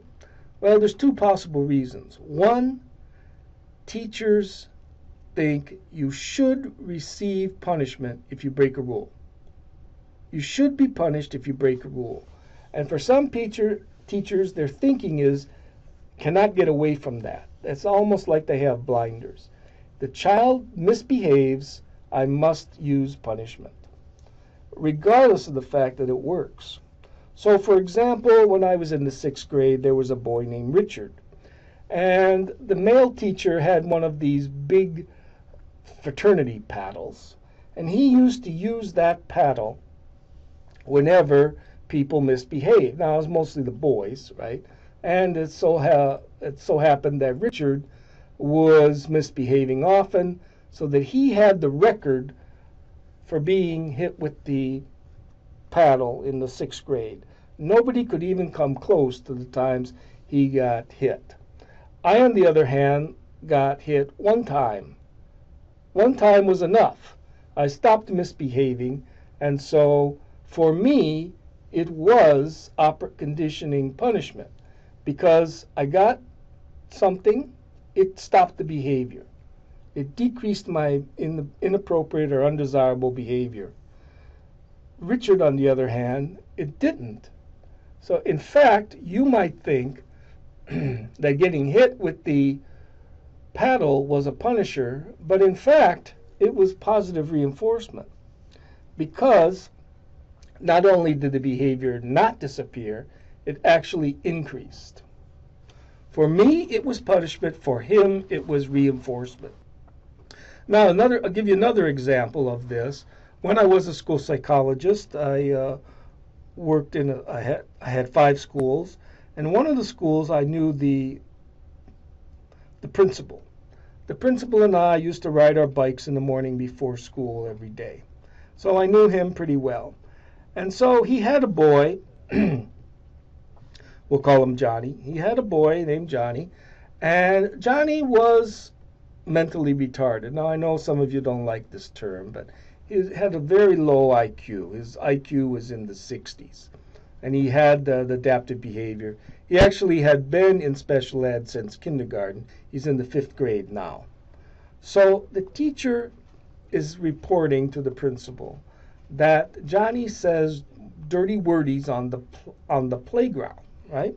Well, there's two possible reasons. One, teachers think you should receive punishment if you break a rule. You should be punished if you break a rule. And for some teachers, their thinking is, cannot get away from that. It's almost like they have blinders. The child misbehaves, I must use punishment, regardless of the fact that it works. So, for example, when I was in the 6th grade, there was a boy named Richard. And the male teacher had one of these big fraternity paddles. And he used to use that paddle whenever people misbehaved. Now, it was mostly the boys, right? And it so happened that Richard was misbehaving often, so that he had the record for being hit with the paddle in the 6th grade. Nobody could even come close to the times he got hit. I, on the other hand, got hit one time. One time was enough. I stopped misbehaving, and so for me, it was operant conditioning punishment. Because I got something, it stopped the behavior. It decreased my inappropriate or undesirable behavior. Richard, on the other hand, it didn't. So, in fact, you might think that getting hit with the paddle was a punisher, but in fact, it was positive reinforcement. Because not only did the behavior not disappear, it actually increased. For me, it was punishment. For him, it was reinforcement. Now, I'll give you another example of this. When I was a school psychologist, I worked I had 5 schools, and one of the schools I knew the principal. The principal and I used to ride our bikes in the morning before school every day. So I knew him pretty well. And so he had a boy, we'll call him Johnny. He had a boy named Johnny, and Johnny was mentally retarded. Now, I know some of you don't like this term, but he had a very low IQ. His IQ was in the 60s. and he had the adaptive behavior. He actually had been in special ed since kindergarten. He's in the 5th grade now. So the teacher is reporting to the principal that Johnny says dirty wordies on the playground, right?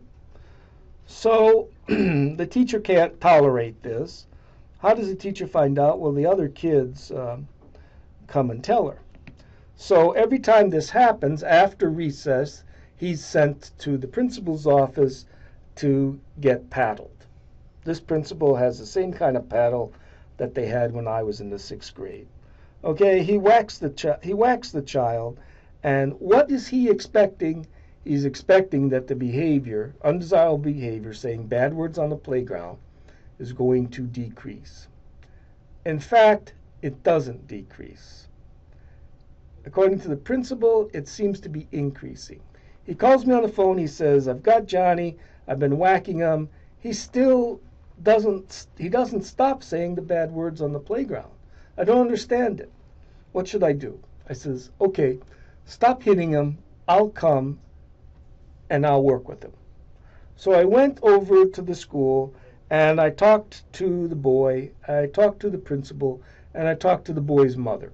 So the teacher can't tolerate this. How does the teacher find out? Well, the other kids come and tell her. So every time this happens, after recess, he's sent to the principal's office to get paddled. This principal has the same kind of paddle that they had when I was in the 6th grade. Okay, he whacks the child, and what is he expecting? He's expecting that the behavior, undesirable behavior, saying bad words on the playground, is going to decrease. In fact, it doesn't decrease. According to the principal, it seems to be increasing. He calls me on the phone. He says, I've got Johnny. I've been whacking him. He still doesn't stop saying the bad words on the playground. I don't understand it. What should I do? I says, okay, stop hitting him. I'll come and I'll work with him. So I went over to the school and I talked to the boy, I talked to the principal, and I talked to the boy's mother.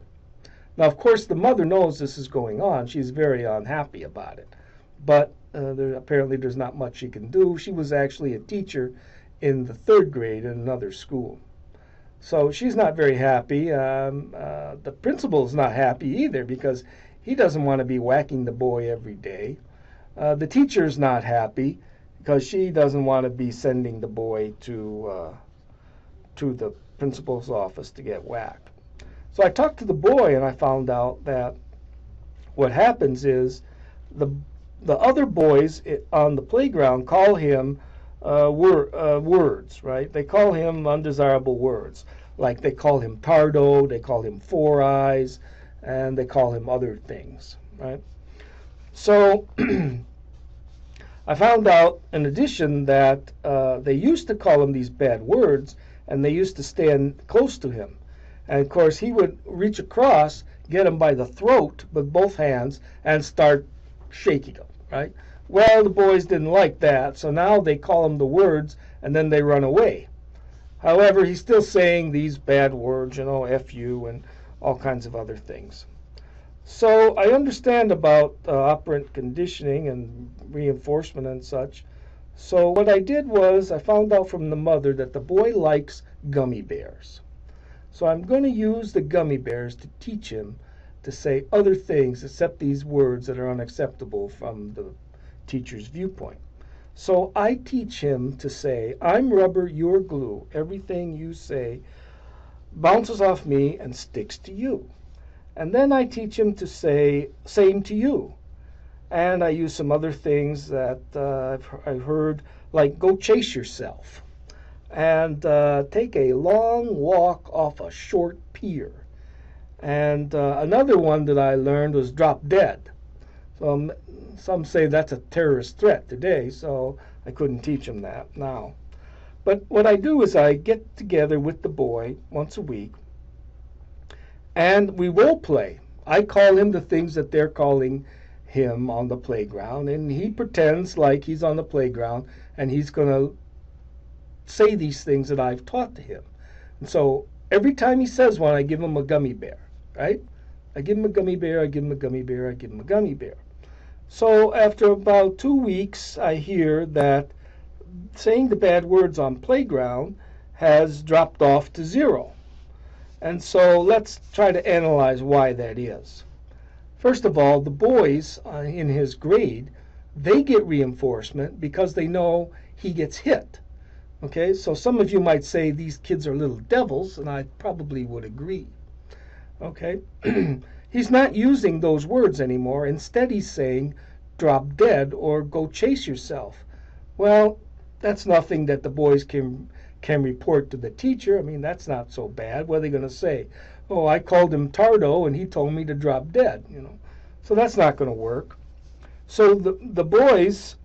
Now, of course, the mother knows this is going on. She's very unhappy about it. But apparently there's not much she can do. She was actually a teacher in the 3rd grade in another school. So she's not very happy. The principal's not happy either because he doesn't want to be whacking the boy every day. The teacher's not happy because she doesn't want to be sending the boy to the principal's office to get whacked. So I talked to the boy and I found out that what happens is the other boys on the playground call him words, right? They call him undesirable words. Like they call him Tardo, they call him Four Eyes, and they call him other things, right? So I found out, in addition, that they used to call him these bad words, and they used to stand close to him. And, of course, he would reach across, get him by the throat with both hands, and start shaking him, right? Well, the boys didn't like that, so now they call him the words, and then they run away. However, he's still saying these bad words, you know, F you, and all kinds of other things. So I understand about operant conditioning and reinforcement and such. So what I did was I found out from the mother that the boy likes gummy bears. So I'm going to use the gummy bears to teach him to say other things except these words that are unacceptable from the teacher's viewpoint. So I teach him to say, I'm rubber, you're glue. Everything you say bounces off me and sticks to you. And then I teach him to say, same to you. And I use some other things that I've heard, like go chase yourself. And take a long walk off a short pier. And another one that I learned was drop dead. So some say that's a terrorist threat today, so I couldn't teach him that now. But what I do is I get together with the boy once a week, and we role play. I call him the things that they're calling him on the playground, and he pretends like he's on the playground, and he's going to say these things that I've taught to him. And so every time he says one, I give him a gummy bear, right? I give him a gummy bear, I give him a gummy bear, I give him a gummy bear. So after about 2 weeks, I hear that saying the bad words on playground has dropped off to 0. And so let's try to analyze why that is. First of all, the boys in his grade, they get reinforcement because they know he gets hit. Okay, so some of you might say these kids are little devils, and I probably would agree. Okay, he's not using those words anymore. Instead, he's saying drop dead or go chase yourself. Well, that's nothing that the boys can report to the teacher. I mean, that's not so bad. What are they going to say? Oh, I called him Tardo and he told me to drop dead, you know. So that's not going to work. So the boys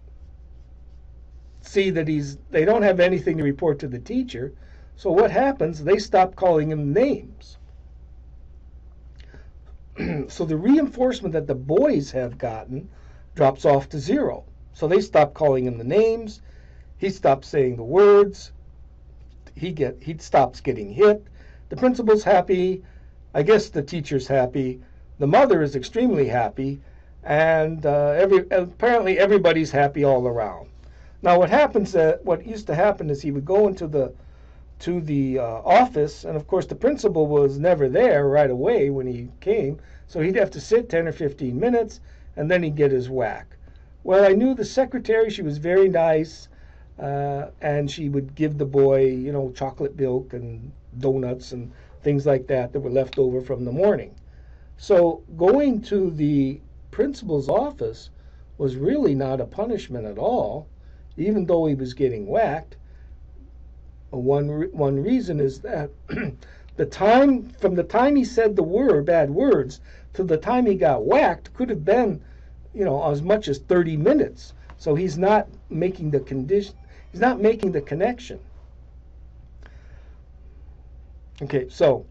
see that they don't have anything to report to the teacher. So what happens? They stop calling him names. So the reinforcement that the boys have gotten drops off to 0. So they stop calling him the names. He stops saying the words. He stops getting hit. The principal's happy. I guess the teacher's happy. The mother is extremely happy, and apparently everybody's happy all around. Now, what used to happen is he would go into the office, and of course the principal was never there right away when he came, so he'd have to sit 10 or 15 minutes, and then he'd get his whack. Well, I knew the secretary. She was very nice, and she would give the boy, chocolate milk and donuts and things like that were left over from the morning. So going to the principal's office was really not a punishment at all, even though he was getting whacked. One reason is that from the time he said the bad words to the time he got whacked could have been, as much as 30 minutes. So he's not making the connection. Okay, so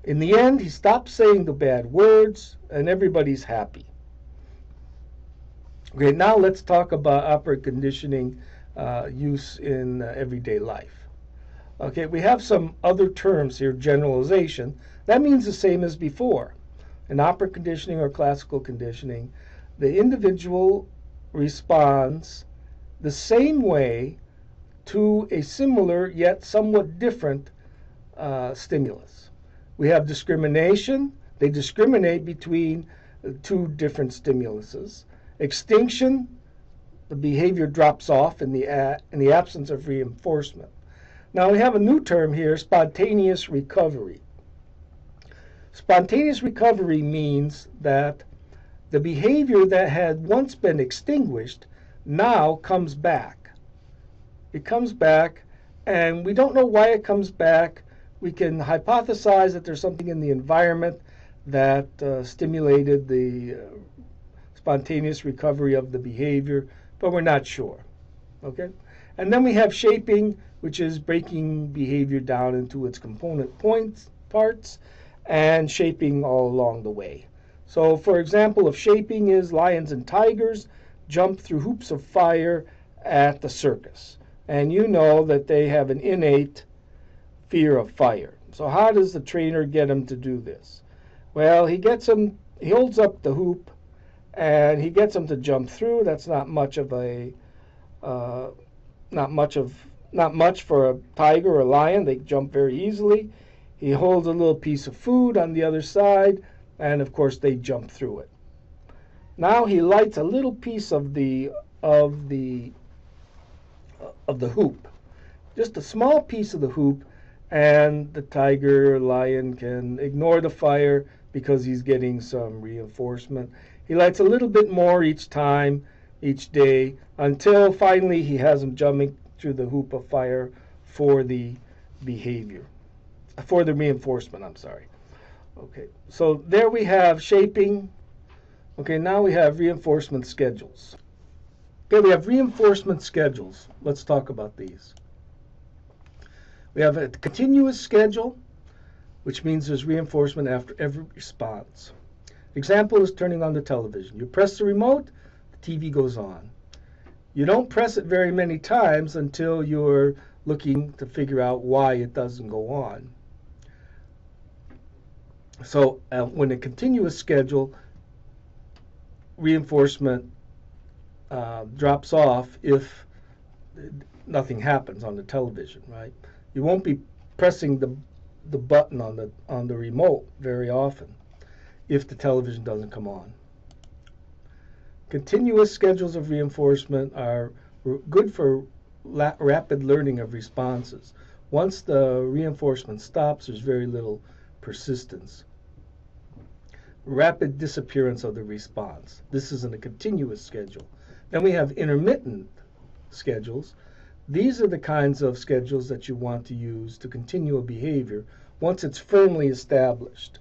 in the end, he stops saying the bad words, and everybody's happy. Okay, now let's talk about operant conditioning use in everyday life. Okay, we have some other terms here, generalization. That means the same as before. In operant conditioning or classical conditioning, the individual responds the same way to a similar yet somewhat different stimulus. We have discrimination. They discriminate between two different stimuluses. Extinction, the behavior drops off in the absence of reinforcement. Now we have a new term here, spontaneous recovery. Spontaneous recovery means that the behavior that had once been extinguished now comes back. It comes back, and we don't know why it comes back. We can hypothesize that there's something in the environment that stimulated the spontaneous recovery of the behavior, but we're not sure. Okay? And then we have shaping, which is breaking behavior down into its component parts and shaping all along the way. So, for example, of shaping is lions and tigers jump through hoops of fire at the circus. And you know that they have an innate fear of fire. So how does the trainer get them to do this? Well, he holds up the hoop, and he gets them to jump through. That's not much for a tiger or a lion. They jump very easily. He holds a little piece of food on the other side, and of course they jump through it. Now he lights a little piece of the hoop, just a small piece of the hoop, and the tiger or lion can ignore the fire because he's getting some reinforcement. He lights a little bit more each time, each day, until finally he has them jumping through the hoop of fire for the reinforcement, I'm sorry. Okay, so there we have shaping. Okay, now we have reinforcement schedules. Okay, we have reinforcement schedules. Let's talk about these. We have a continuous schedule, which means there's reinforcement after every response. Example is turning on the television. You press the remote, the TV goes on. You don't press it very many times until you're looking to figure out why it doesn't go on. So when a continuous schedule, reinforcement drops off if nothing happens on the television, right? You won't be pressing the button on the remote very often if the television doesn't come on. Continuous schedules of reinforcement are good for rapid learning of responses. Once the reinforcement stops, there's very little persistence. Rapid disappearance of the response. This is in a continuous schedule. Then we have intermittent schedules. These are the kinds of schedules that you want to use to continue a behavior once it's firmly established.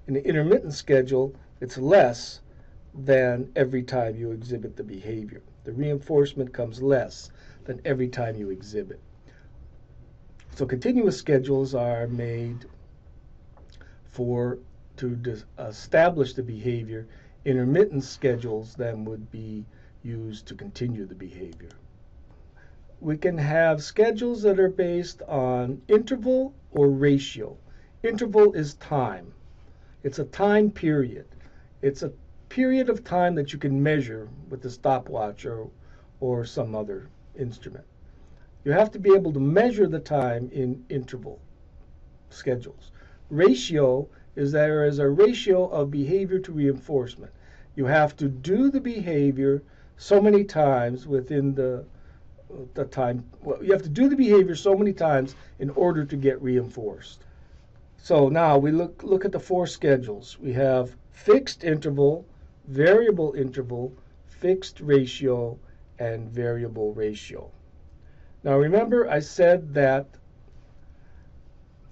In an intermittent schedule, it's less than every time you exhibit the behavior. The reinforcement comes less than every time you exhibit. So continuous schedules are made to establish the behavior. Intermittent schedules then would be used to continue the behavior. We can have schedules that are based on interval or ratio. Interval is time. It's a time period. It's a period of time that you can measure with a stopwatch or some other instrument. You have to be able to measure the time in interval schedules. Ratio is there is a ratio of behavior to reinforcement. You have to do the behavior so many times within the time. Well, you have to do the behavior so many times in order to get reinforced. So now we look at the four schedules. We have fixed interval, variable interval, fixed ratio, and variable ratio. Now remember I said that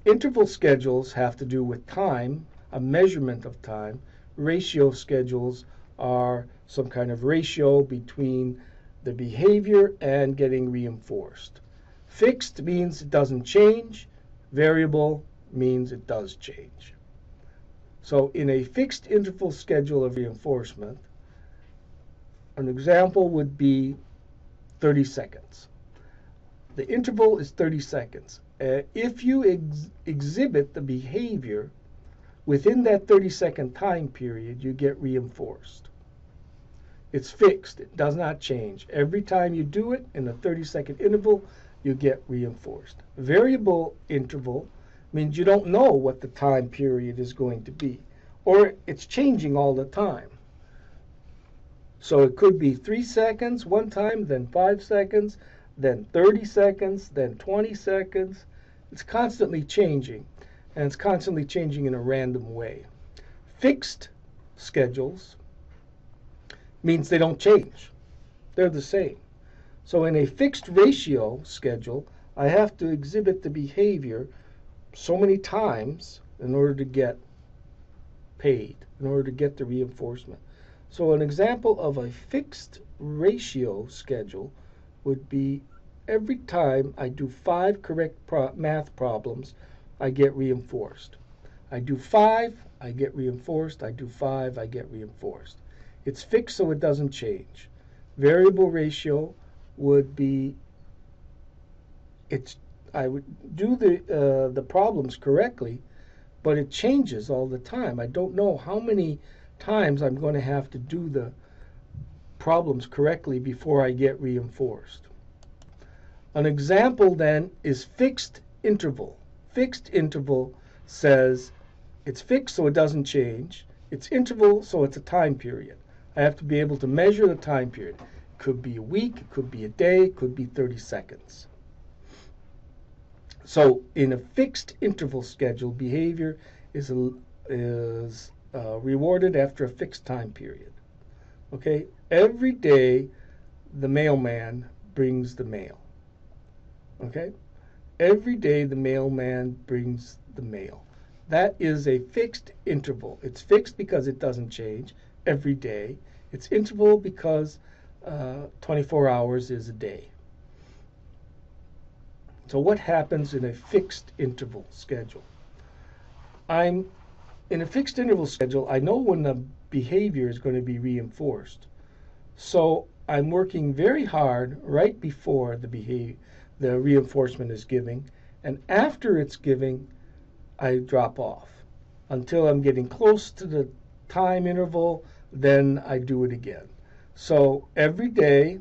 interval schedules have to do with time, a measurement of time. Ratio schedules are some kind of ratio between the behavior and getting reinforced. Fixed means it doesn't change. Variable means it does change. So in a fixed interval schedule of reinforcement, an example would be 30 seconds. The interval is 30 seconds. If you exhibit the behavior within that 30-second time period, you get reinforced. It's fixed. It does not change. Every time you do it in a 30-second interval, you get reinforced. Variable interval means you don't know what the time period is going to be, or it's changing all the time. So it could be 3 seconds one time, then 5 seconds, then 30 seconds, then 20 seconds. It's constantly changing, and it's constantly changing in a random way. Fixed schedules means they don't change. They're the same. So in a fixed ratio schedule, I have to exhibit the behavior so many times in order to get paid, in order to get the reinforcement. So an example of a fixed ratio schedule would be every time I do 5 correct math problems, I get reinforced. I do 5, I get reinforced. I do 5, I get reinforced. It's fixed so it doesn't change. Variable ratio would be, I would do the problems correctly, but it changes all the time. I don't know how many times I'm going to have to do the problems correctly before I get reinforced. An example then is fixed interval. Fixed interval says it's fixed so it doesn't change. It's interval so it's a time period. I have to be able to measure the time period. It could be a week, it could be a day, it could be 30 seconds. So in a fixed interval schedule, behavior is rewarded after a fixed time period. Okay? Every day the mailman brings the mail. Okay? Every day the mailman brings the mail. That is a fixed interval. It's fixed because it doesn't change every day. It's interval because 24 hours is a day. So what happens in a fixed interval schedule? In a fixed interval schedule, I know when the behavior is going to be reinforced. So I'm working very hard right before the reinforcement is giving, and after it's giving, I drop off until I'm getting close to the time interval, then I do it again. So every day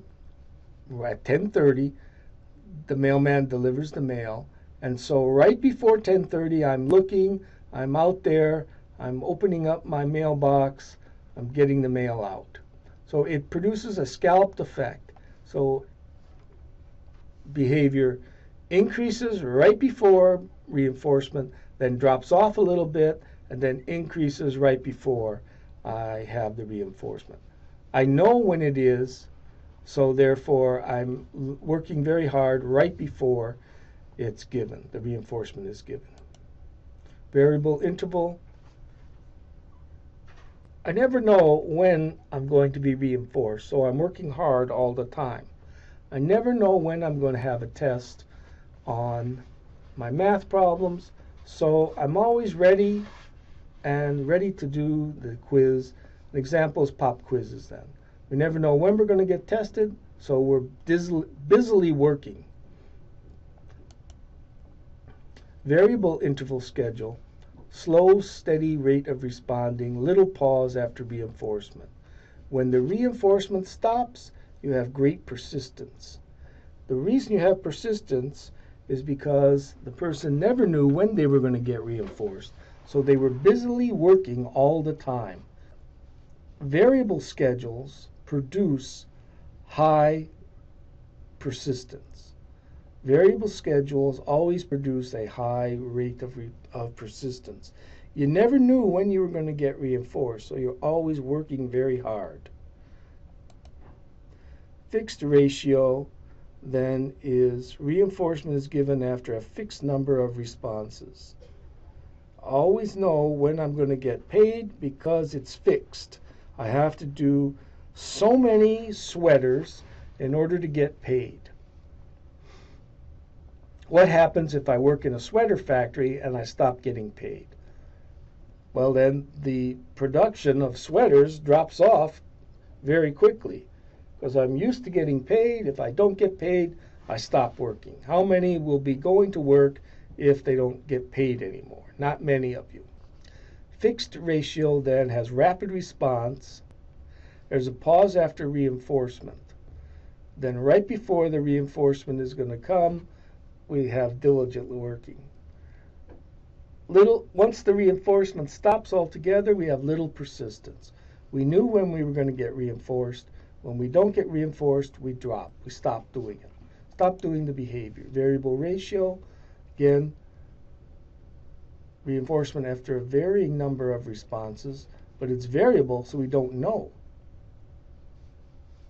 at 10:30, the mailman delivers the mail, and so right before 10:30 I'm out there, I'm opening up my mailbox, I'm getting the mail out. So it produces a scalloped effect. So behavior increases right before reinforcement, then drops off a little bit, and then increases right before I have the reinforcement. I know when it is, so therefore I'm working very hard right before it's given, the reinforcement is given. Variable interval. I never know when I'm going to be reinforced, so I'm working hard all the time. I never know when I'm going to have a test on my math problems, so I'm always ready to do the quiz. An example is pop quizzes then. We never know when we're going to get tested, so we're busily working. Variable interval schedule, slow, steady rate of responding, little pause after reinforcement. When the reinforcement stops, you have great persistence. The reason you have persistence is because the person never knew when they were going to get reinforced, so they were busily working all the time. Variable schedules produce high persistence. Variable schedules always produce a high rate of persistence. You never knew when you were going to get reinforced, so you're always working very hard. Fixed ratio then is reinforcement is given after a fixed number of responses. I always know when I'm going to get paid because it's fixed. I have to do so many sweaters in order to get paid. What happens if I work in a sweater factory and I stop getting paid? Well, then the production of sweaters drops off very quickly because I'm used to getting paid. If I don't get paid, I stop working. How many will be going to work if they don't get paid anymore? Not many of you. Fixed ratio then has rapid response. There's a pause after reinforcement. Then right before the reinforcement is going to come, we have diligent working. Once the reinforcement stops altogether, we have little persistence. We knew when we were going to get reinforced. When we don't get reinforced, we drop. We stop doing it. Stop doing the behavior. Variable ratio, again, reinforcement after a varying number of responses, but it's variable, so we don't know.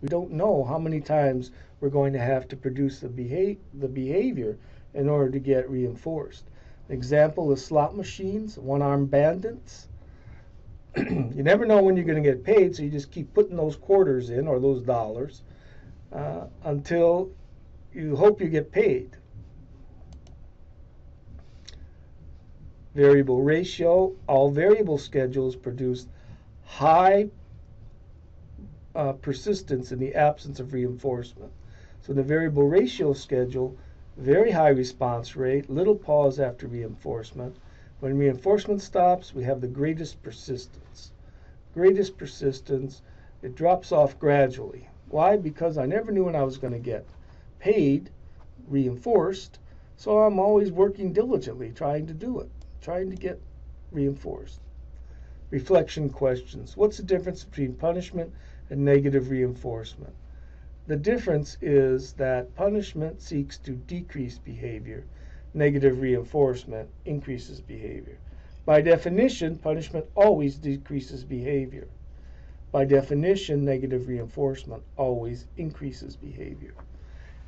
We don't know how many times we're going to have to produce the behavior in order to get reinforced. An example is slot machines, one-armed bandits. You never know when you're going to get paid, so you just keep putting those quarters in, or those dollars, until you hope you get paid. Variable ratio, all variable schedules produce high persistence in the absence of reinforcement. So in the variable ratio schedule, very high response rate, little pause after reinforcement. When reinforcement stops, we have the greatest persistence. Greatest persistence, it drops off gradually. Why? Because I never knew when I was going to get paid, reinforced, so I'm always working diligently trying to do it, trying to get reinforced. Reflection questions. What's the difference between punishment and negative reinforcement? The difference is that punishment seeks to decrease behavior. Negative reinforcement increases behavior. By definition, punishment always decreases behavior. By definition, negative reinforcement always increases behavior.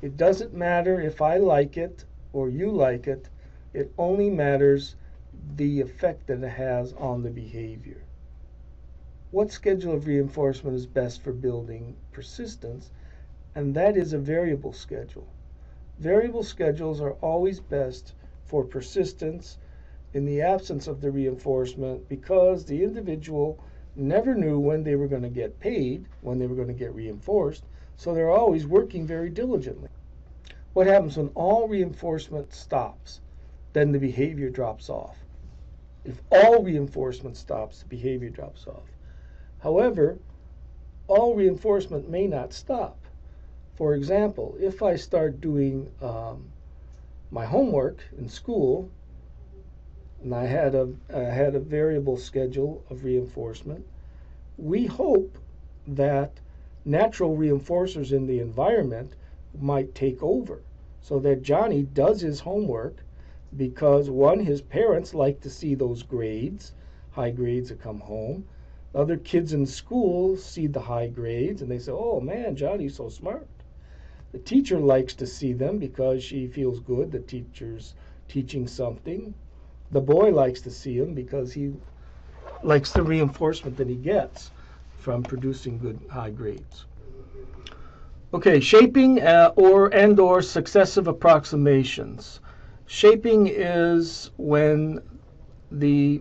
It doesn't matter if I like it or you like it. It only matters the effect that it has on the behavior. What schedule of reinforcement is best for building persistence? And that is a variable schedule. Variable schedules are always best for persistence in the absence of the reinforcement because the individual never knew when they were going to get paid, when they were going to get reinforced, so they're always working very diligently. What happens when all reinforcement stops? Then the behavior drops off. If all reinforcement stops, the behavior drops off. However, all reinforcement may not stop. For example, if I start doing my homework in school, and I had a variable schedule of reinforcement, we hope that natural reinforcers in the environment might take over so that Johnny does his homework because, one, his parents like to see those grades, high grades that come home. Other kids in school see the high grades and they say, oh man, Johnny's so smart. The teacher likes to see them because she feels good the teacher's teaching something. The boy likes to see him because he likes the reinforcement that he gets from producing good high grades. Okay, shaping or successive approximations. Shaping is when the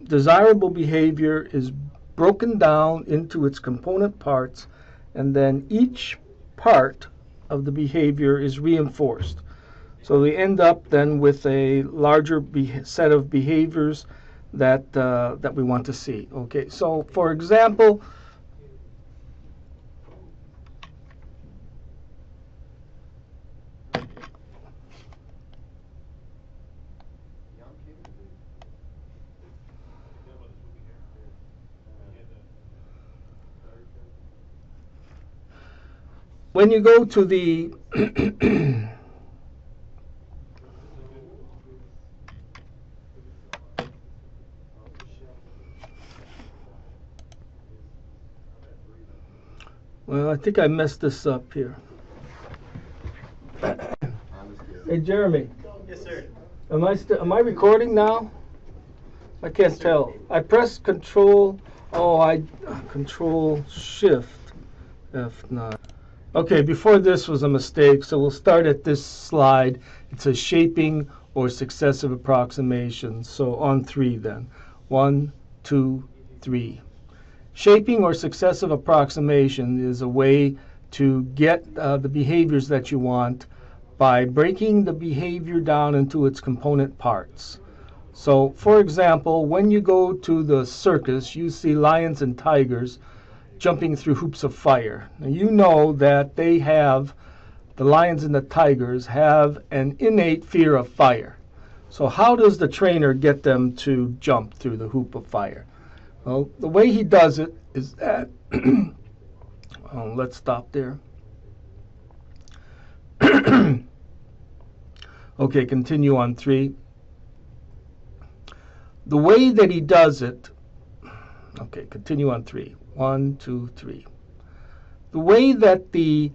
desirable behavior is broken down into its component parts and then each part of the behavior is reinforced. So we end up then with a larger set of behaviors that that we want to see. Okay, so for example, when you go to the well, I think I messed this up here. Hey, Jeremy. Yes, sir. Am I recording now? I can't tell. I pressed Control. Oh, Control Shift F9. Okay, before this was a mistake, so we'll start at this slide. It says shaping or successive approximations. So on 3 then. 1, 2, 3. Shaping or successive approximation is a way to get the behaviors that you want by breaking the behavior down into its component parts. So, for example, when you go to the circus, you see lions and tigers jumping through hoops of fire. Now, you know that the lions and the tigers have an innate fear of fire. So how does the trainer get them to jump through the hoop of fire? Well, the way he does it is that, let's stop there. Okay, continue on 3. The way that he does it, okay, continue on 3. 1, 2, 3. The way that the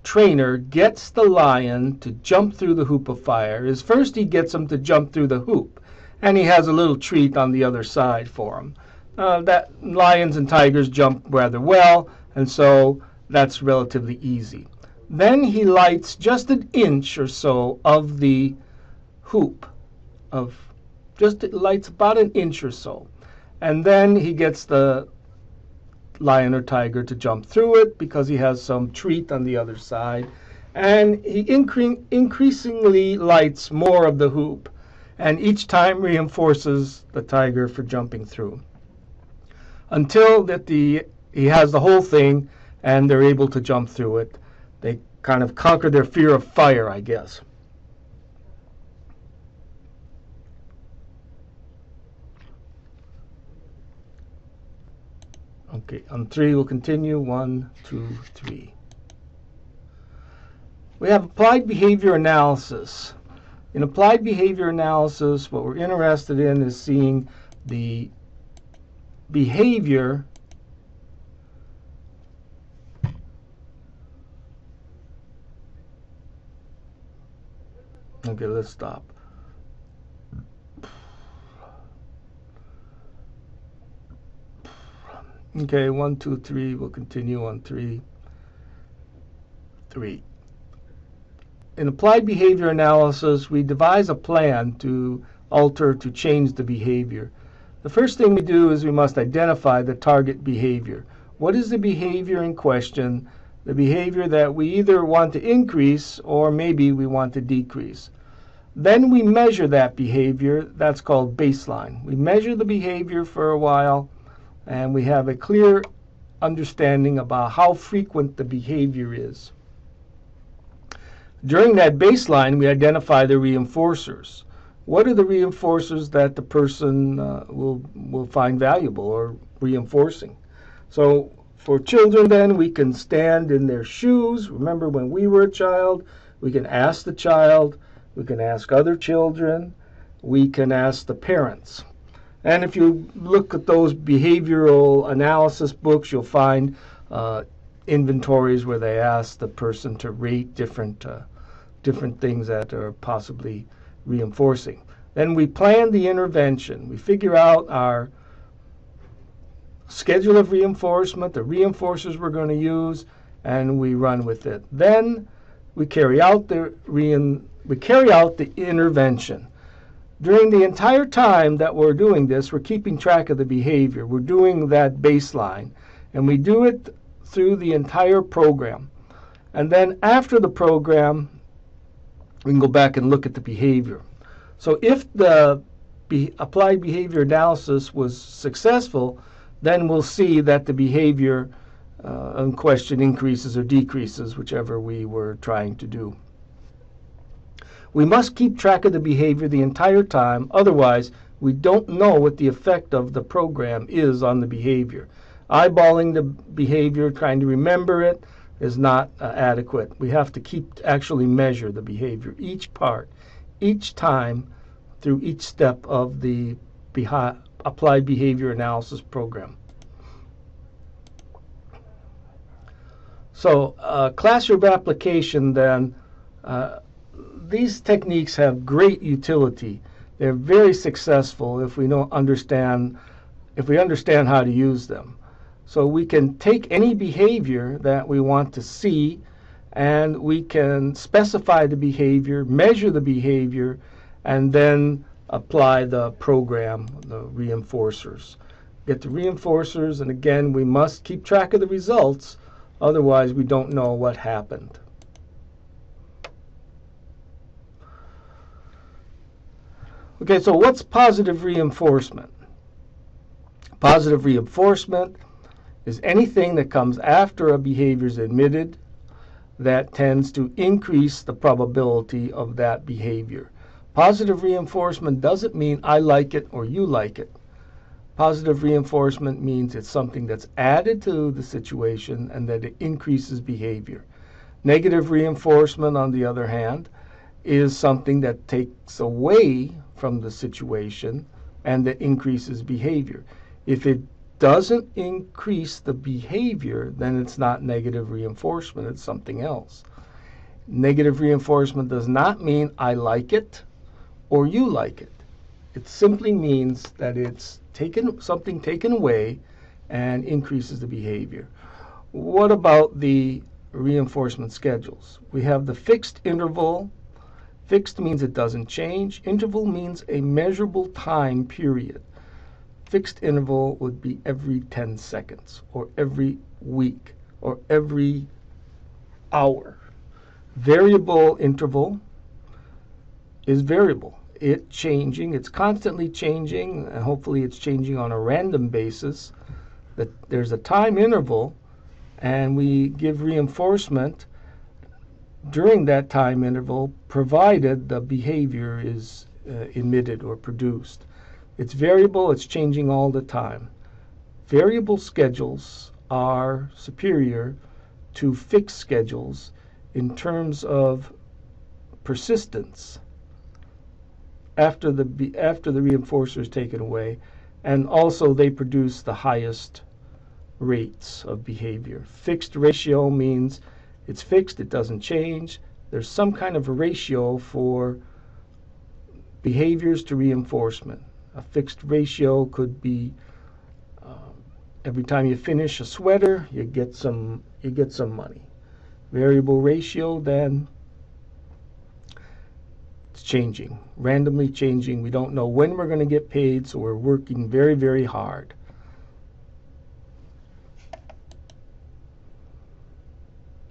trainer gets the lion to jump through the hoop of fire is first he gets him to jump through the hoop, and he has a little treat on the other side for him. That lions and tigers jump rather well, and so that's relatively easy. Then he lights just an inch or so of the hoop, it lights about an inch or so, and then he gets the lion or tiger to jump through it because he has some treat on the other side, and he increasingly lights more of the hoop, and each time reinforces the tiger for jumping through, until that he has the whole thing and they're able to jump through it. They kind of conquer their fear of fire, I guess. Okay, on 3 we'll continue. 1, 2, 3. We have applied behavior analysis. In applied behavior analysis, what we're interested in is seeing the behavior okay, let's stop. Okay, 1, 2, 3. We'll continue on 3. 3. In applied behavior analysis, we devise a plan to change the behavior. The first thing we do is we must identify the target behavior. What is the behavior in question? The behavior that we either want to increase or maybe we want to decrease. Then we measure that behavior. That's called baseline. We measure the behavior for a while, and we have a clear understanding about how frequent the behavior is. During that baseline, we identify the reinforcers. What are the reinforcers that the person will find valuable or reinforcing? So for children then, we can stand in their shoes. Remember when we were a child, we can ask the child, we can ask other children, we can ask the parents. And if you look at those behavioral analysis books, you'll find inventories where they ask the person to rate different things that are possibly reinforcing. Then we plan the intervention. We figure out our schedule of reinforcement, the reinforcers we're going to use, and we run with it. Then we carry out the intervention. During the entire time that we're doing this, we're keeping track of the behavior. We're doing that baseline, and we do it through the entire program. And then after the program, we can go back and look at the behavior. So if the applied behavior analysis was successful, then we'll see that the behavior in question increases or decreases, whichever we were trying to do. We must keep track of the behavior the entire time, otherwise we don't know what the effect of the program is on the behavior. Eyeballing the behavior, trying to remember it, is not adequate. We have to actually measure the behavior, each part, each time, through each step of the applied behavior analysis program. So classroom application then, these techniques have great utility. They're very successful if we understand how to use them. So we can take any behavior that we want to see, and we can specify the behavior, measure the behavior, and then apply the program, the reinforcers. Get the reinforcers, and again, we must keep track of the results, otherwise we don't know what happened. Okay, so what's positive reinforcement? Positive reinforcement is anything that comes after a behavior is admitted that tends to increase the probability of that behavior. Positive reinforcement doesn't mean I like it or you like it. Positive reinforcement means it's something that's added to the situation and that it increases behavior. Negative reinforcement, on the other hand, is something that takes away from the situation and that increases behavior. If it doesn't increase the behavior, then it's not negative reinforcement, it's something else. Negative reinforcement does not mean I like it or you like it. It simply means that it's something taken away and increases the behavior. What about the reinforcement schedules? We have the fixed interval. Fixed means it doesn't change. Interval means a measurable time period. Fixed interval would be every 10 seconds, or every week, or every hour. Variable interval is variable. It's constantly changing, and hopefully it's changing on a random basis. That there's a time interval, and we give reinforcement during that time interval, provided the behavior is emitted or produced. It's variable, it's changing all the time. Variable schedules are superior to fixed schedules in terms of persistence after the reinforcer is taken away, and also they produce the highest rates of behavior. Fixed ratio means it's fixed, it doesn't change. There's some kind of a ratio for behaviors to reinforcement. A fixed ratio could be every time you finish a sweater, you get some money. Variable ratio, then it's changing, randomly changing. We don't know when we're going to get paid, so we're working very, very hard.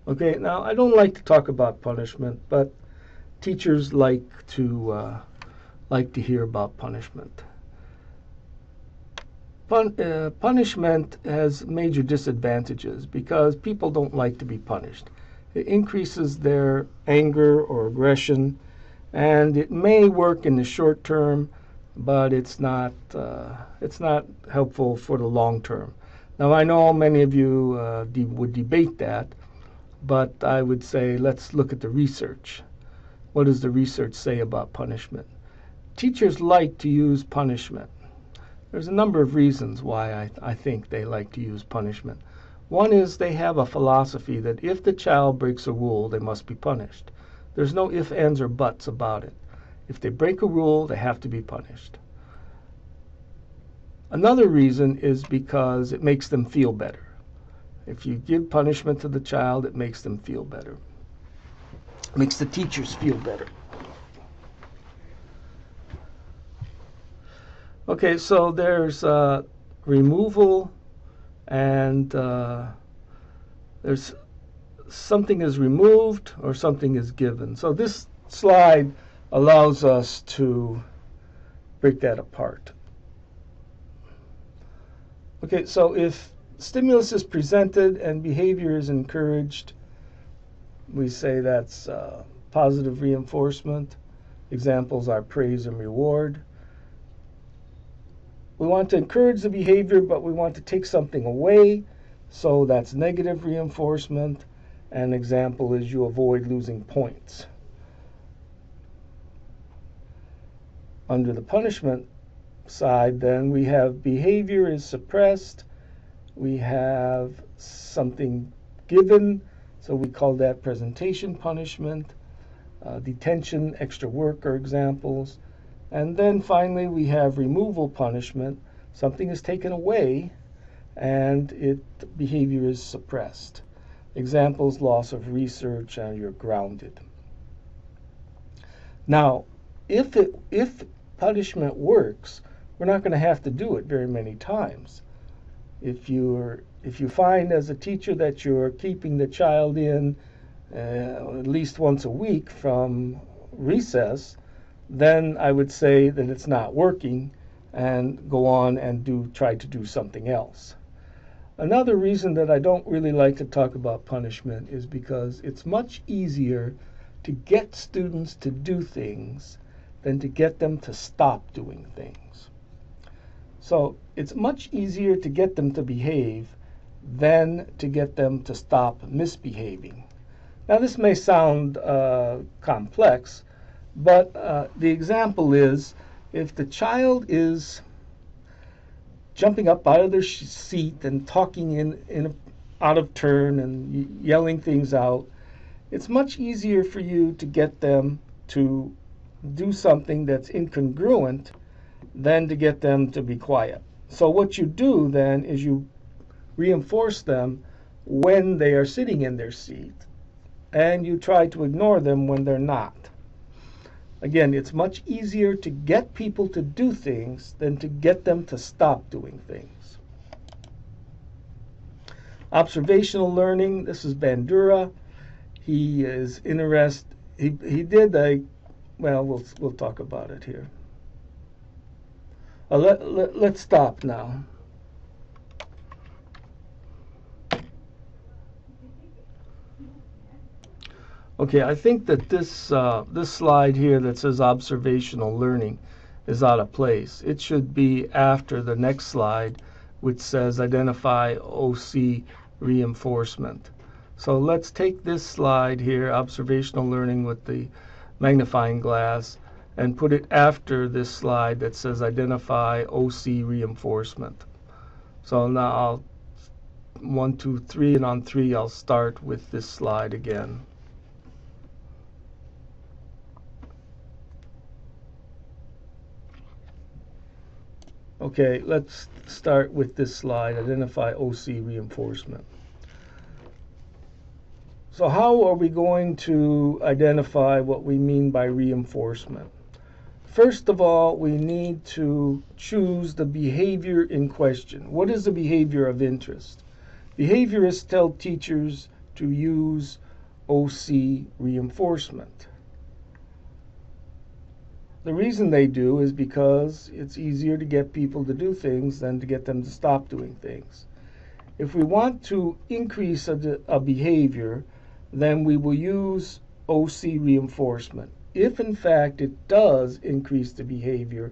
Okay, now I don't like to talk about punishment, but teachers like to hear about punishment. Punishment has major disadvantages because people don't like to be punished. It increases their anger or aggression, and it may work in the short term, but it's not helpful for the long term. Now I know many of you would debate that, but I would say let's look at the research. What does the research say about punishment? Teachers like to use punishment. There's a number of reasons why I think they like to use punishment. One is they have a philosophy that if the child breaks a rule, they must be punished. There's no ifs, ands, or buts about it. If they break a rule, they have to be punished. Another reason is because it makes them feel better. If you give punishment to the child, it makes them feel better. It makes the teachers feel better. Okay, so there's removal and There's something is removed or something is given. So this slide allows us to break that apart. Okay, so if stimulus is presented and behavior is encouraged, we say that's positive reinforcement. Examples are praise and reward. We want to encourage the behavior, but we want to take something away, so that's negative reinforcement. An example is you avoid losing points. Under the punishment side, then, we have behavior is suppressed. We have something given, so we call that presentation punishment. Detention, extra work are examples. And then finally we have removal punishment. Something is taken away and behavior is suppressed. Examples, loss of research, and you're grounded. Now, if punishment works, we're not going to have to do it very many times. If you find as a teacher that you're keeping the child in at least once a week from recess, then I would say that it's not working and go on and try to do something else. Another reason that I don't really like to talk about punishment is because it's much easier to get students to do things than to get them to stop doing things. So it's much easier to get them to behave than to get them to stop misbehaving. Now this may sound complex, but the example is if the child is jumping up out of their seat and talking out of turn and yelling things out, it's much easier for you to get them to do something that's incongruent than to get them to be quiet. So what you do then is you reinforce them when they are sitting in their seat, and you try to ignore them when they're not. Again, it's much easier to get people to do things than to get them to stop doing things. Observational learning, this is Bandura. He is interested, he did we'll talk about it here. Let's stop now. Okay, I think that this slide here that says observational learning is out of place. It should be after the next slide, which says identify OC reinforcement. So let's take this slide here, observational learning with the magnifying glass, and put it after this slide that says identify OC reinforcement. So now I'll 1, 2, 3, and on 3 I'll start with this slide again. Okay, let's start with this slide, identify OC reinforcement. So how are we going to identify what we mean by reinforcement? First of all, we need to choose the behavior in question. What is the behavior of interest? Behaviorists tell teachers to use OC reinforcement. The reason they do is because it's easier to get people to do things than to get them to stop doing things. If we want to increase a behavior, then we will use OC reinforcement. If in fact it does increase the behavior,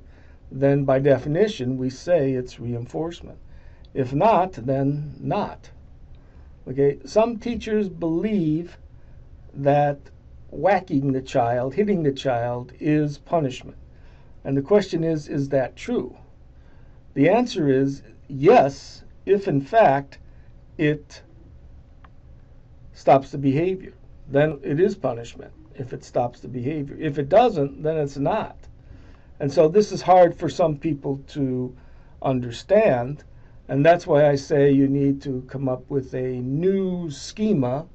then by definition we say it's reinforcement. If not, then not. Okay, some teachers believe that whacking the child, hitting the child, is punishment. And the question is that true? The answer is yes, if in fact it stops the behavior. Then it is punishment if it stops the behavior. If it doesn't, then it's not. And so this is hard for some people to understand, and that's why I say you need to come up with a new schema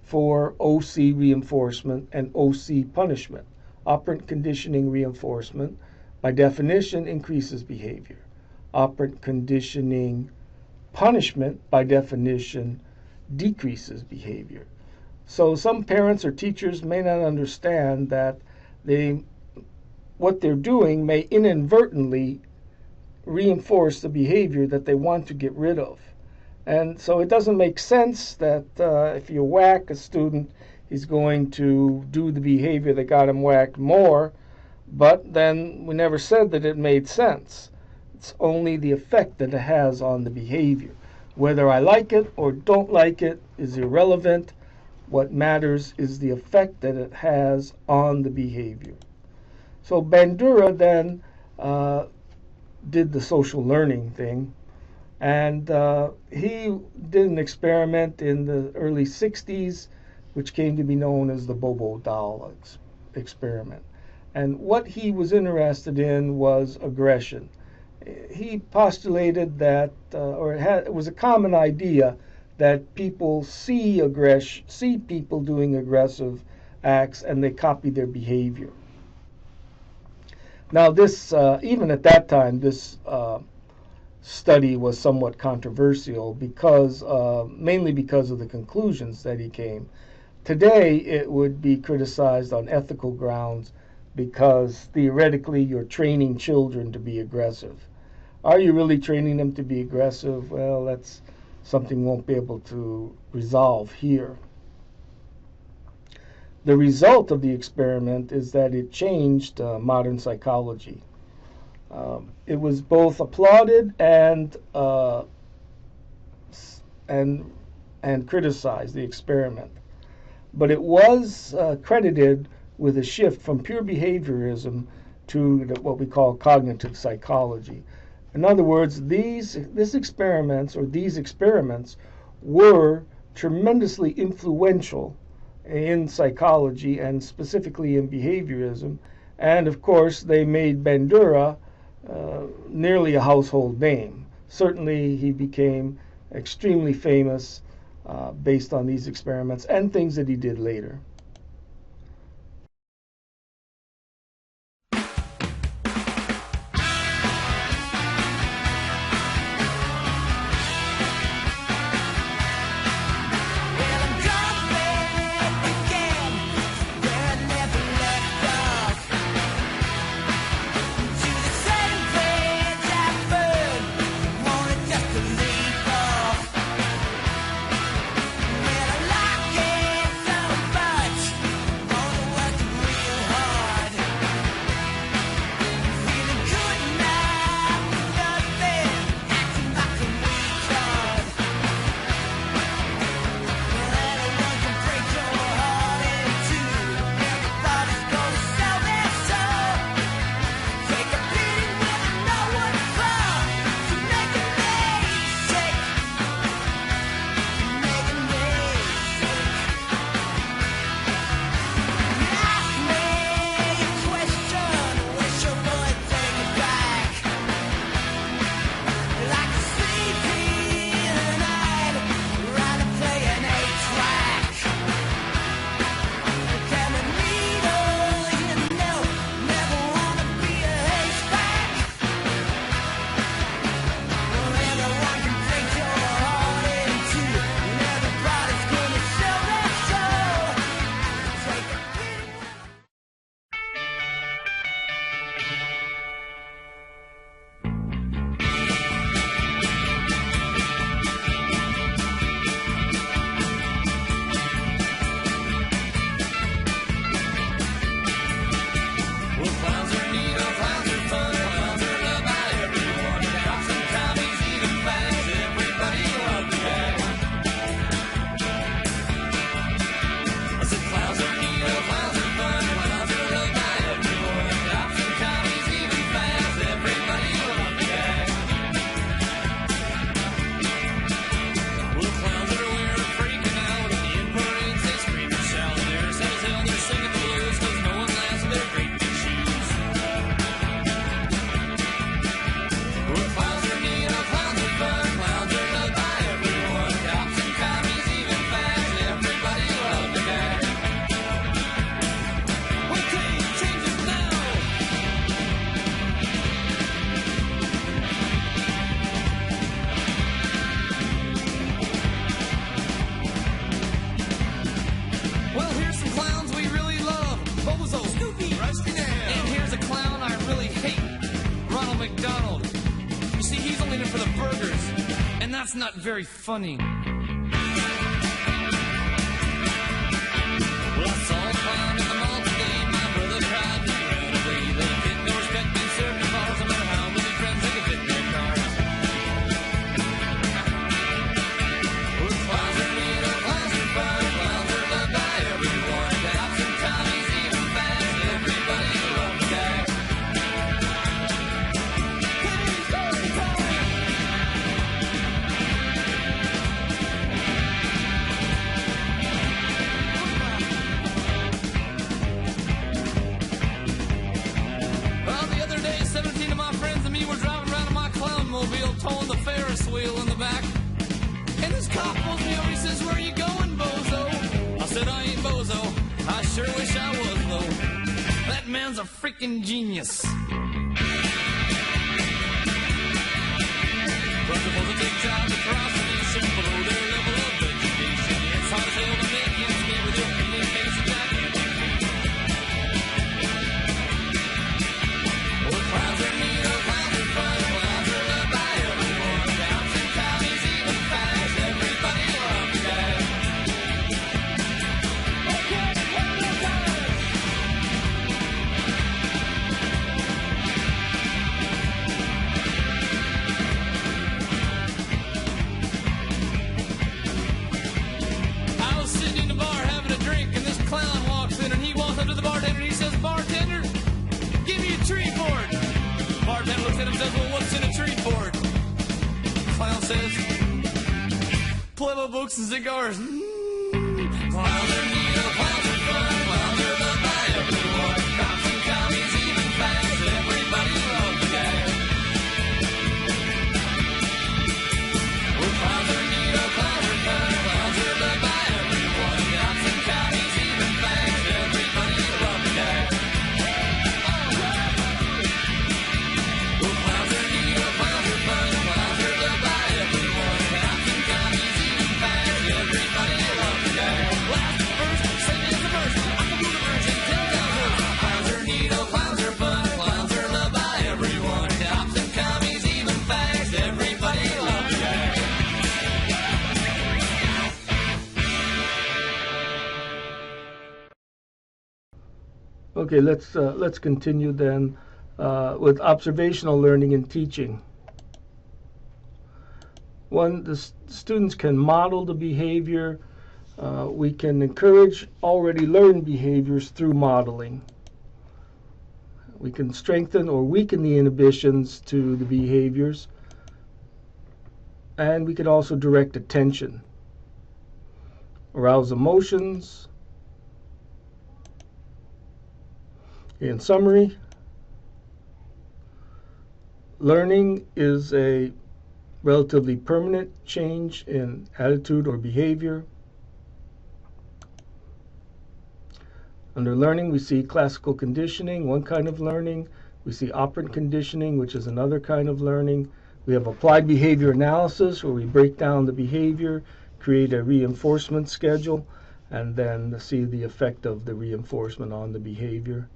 for OC reinforcement and OC punishment. Operant conditioning reinforcement, by definition, increases behavior. Operant conditioning punishment, by definition, decreases behavior. So some parents or teachers may not understand that what they're doing may inadvertently reinforce the behavior that they want to get rid of. And so it doesn't make sense that if you whack a student, he's going to do the behavior that got him whacked more, but then we never said that it made sense. It's only the effect that it has on the behavior. Whether I like it or don't like it is irrelevant. What matters is the effect that it has on the behavior. So Bandura then did the social learning thing, and he did an experiment in the early 60s, which came to be known as the Bobo doll experiment. And what he was interested in was aggression. He postulated that, it was a common idea that people see people doing aggressive acts and they copy their behavior. Now this, even at that time, this study was somewhat controversial because, mainly because of the conclusions that he came. Today it would be criticized on ethical grounds because theoretically you're training children to be aggressive. Are you really training them to be aggressive? Well, that's something we won't be able to resolve here. The result of the experiment is that it changed modern psychology. It was both applauded and criticized, the experiment. But it was credited with a shift from pure behaviorism to what we call cognitive psychology. In other words, these experiments were tremendously influential in psychology and specifically in behaviorism. And of course, they made Bandura nearly a household name. Certainly, he became extremely famous based on these experiments and things that he did later. That's not very funny. Well, I saw a clown in the mall today. My brother tried to run away. They get no respect being served in bars, no matter how many friends they can fit in their cars. Well, clowns are neat, clowns are fun, clowns are loved by everyone. Cops and Tommies, even fast, everybody loves the guy. Well, the other day, 17 of my friends and me were driving around in my clown mobile, towing the Ferris wheel in the back. And this cop pulls me over, he says, "Where you going, bozo?" I said, "I ain't bozo. I sure wish I was, though." That man's a freaking genius. But suppose it takes job to cross the nation below their level of education. It's hard as hell to make ends meet with your feet in case of gigantic feet. Well, clowns are neat, clowns are fun, clowns are loved by everyone. Cops and Tommies, even fags, everybody loves the guy. Okay, one more time. I was sitting in the bar having a drink, and this clown walks in, and he walks up to the bartender, and he says, "Bartender, give me a treat board." Bartender looks at him and says, "Well, what's in a treat board?" Clown says, "Plebo books and cigars." Clowns are neat, clowns are fun, clowns are loved by everyone. Cops and Tommies, even fags, everybody loves the guy. Well, clowns are neat, clowns are fun, clowns are loved by everyone. Cops and Tommies, even fags, everybody loves the guy. Well, clowns are neat, clowns are fun, clowns are loved by everyone. Cops and Tommies, even fags, everybody loves the guy. Last verse, second is the verse. I can do the verse in 10,000 words. Clowns are neat, clowns are fun, clowns are loved by everyone. Cops and Tommies, even fags, everybody loves the guy. Okay, let's continue then with observational learning and teaching. One, the students can model the behavior. We can encourage already learned behaviors through modeling. We can strengthen or weaken the inhibitions to the behaviors, and we can also direct attention, arouse emotions. In summary, learning is a relatively permanent change in attitude or behavior. Under learning, we see classical conditioning, one kind of learning. We see operant conditioning, which is another kind of learning. We have applied behavior analysis, where we break down the behavior, create a reinforcement schedule, and then see the effect of the reinforcement on the behavior.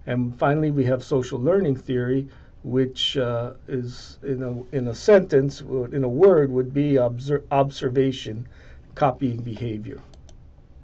And finally, we have social learning theory, which is, in a sentence, in a word, would be observation, copying behavior.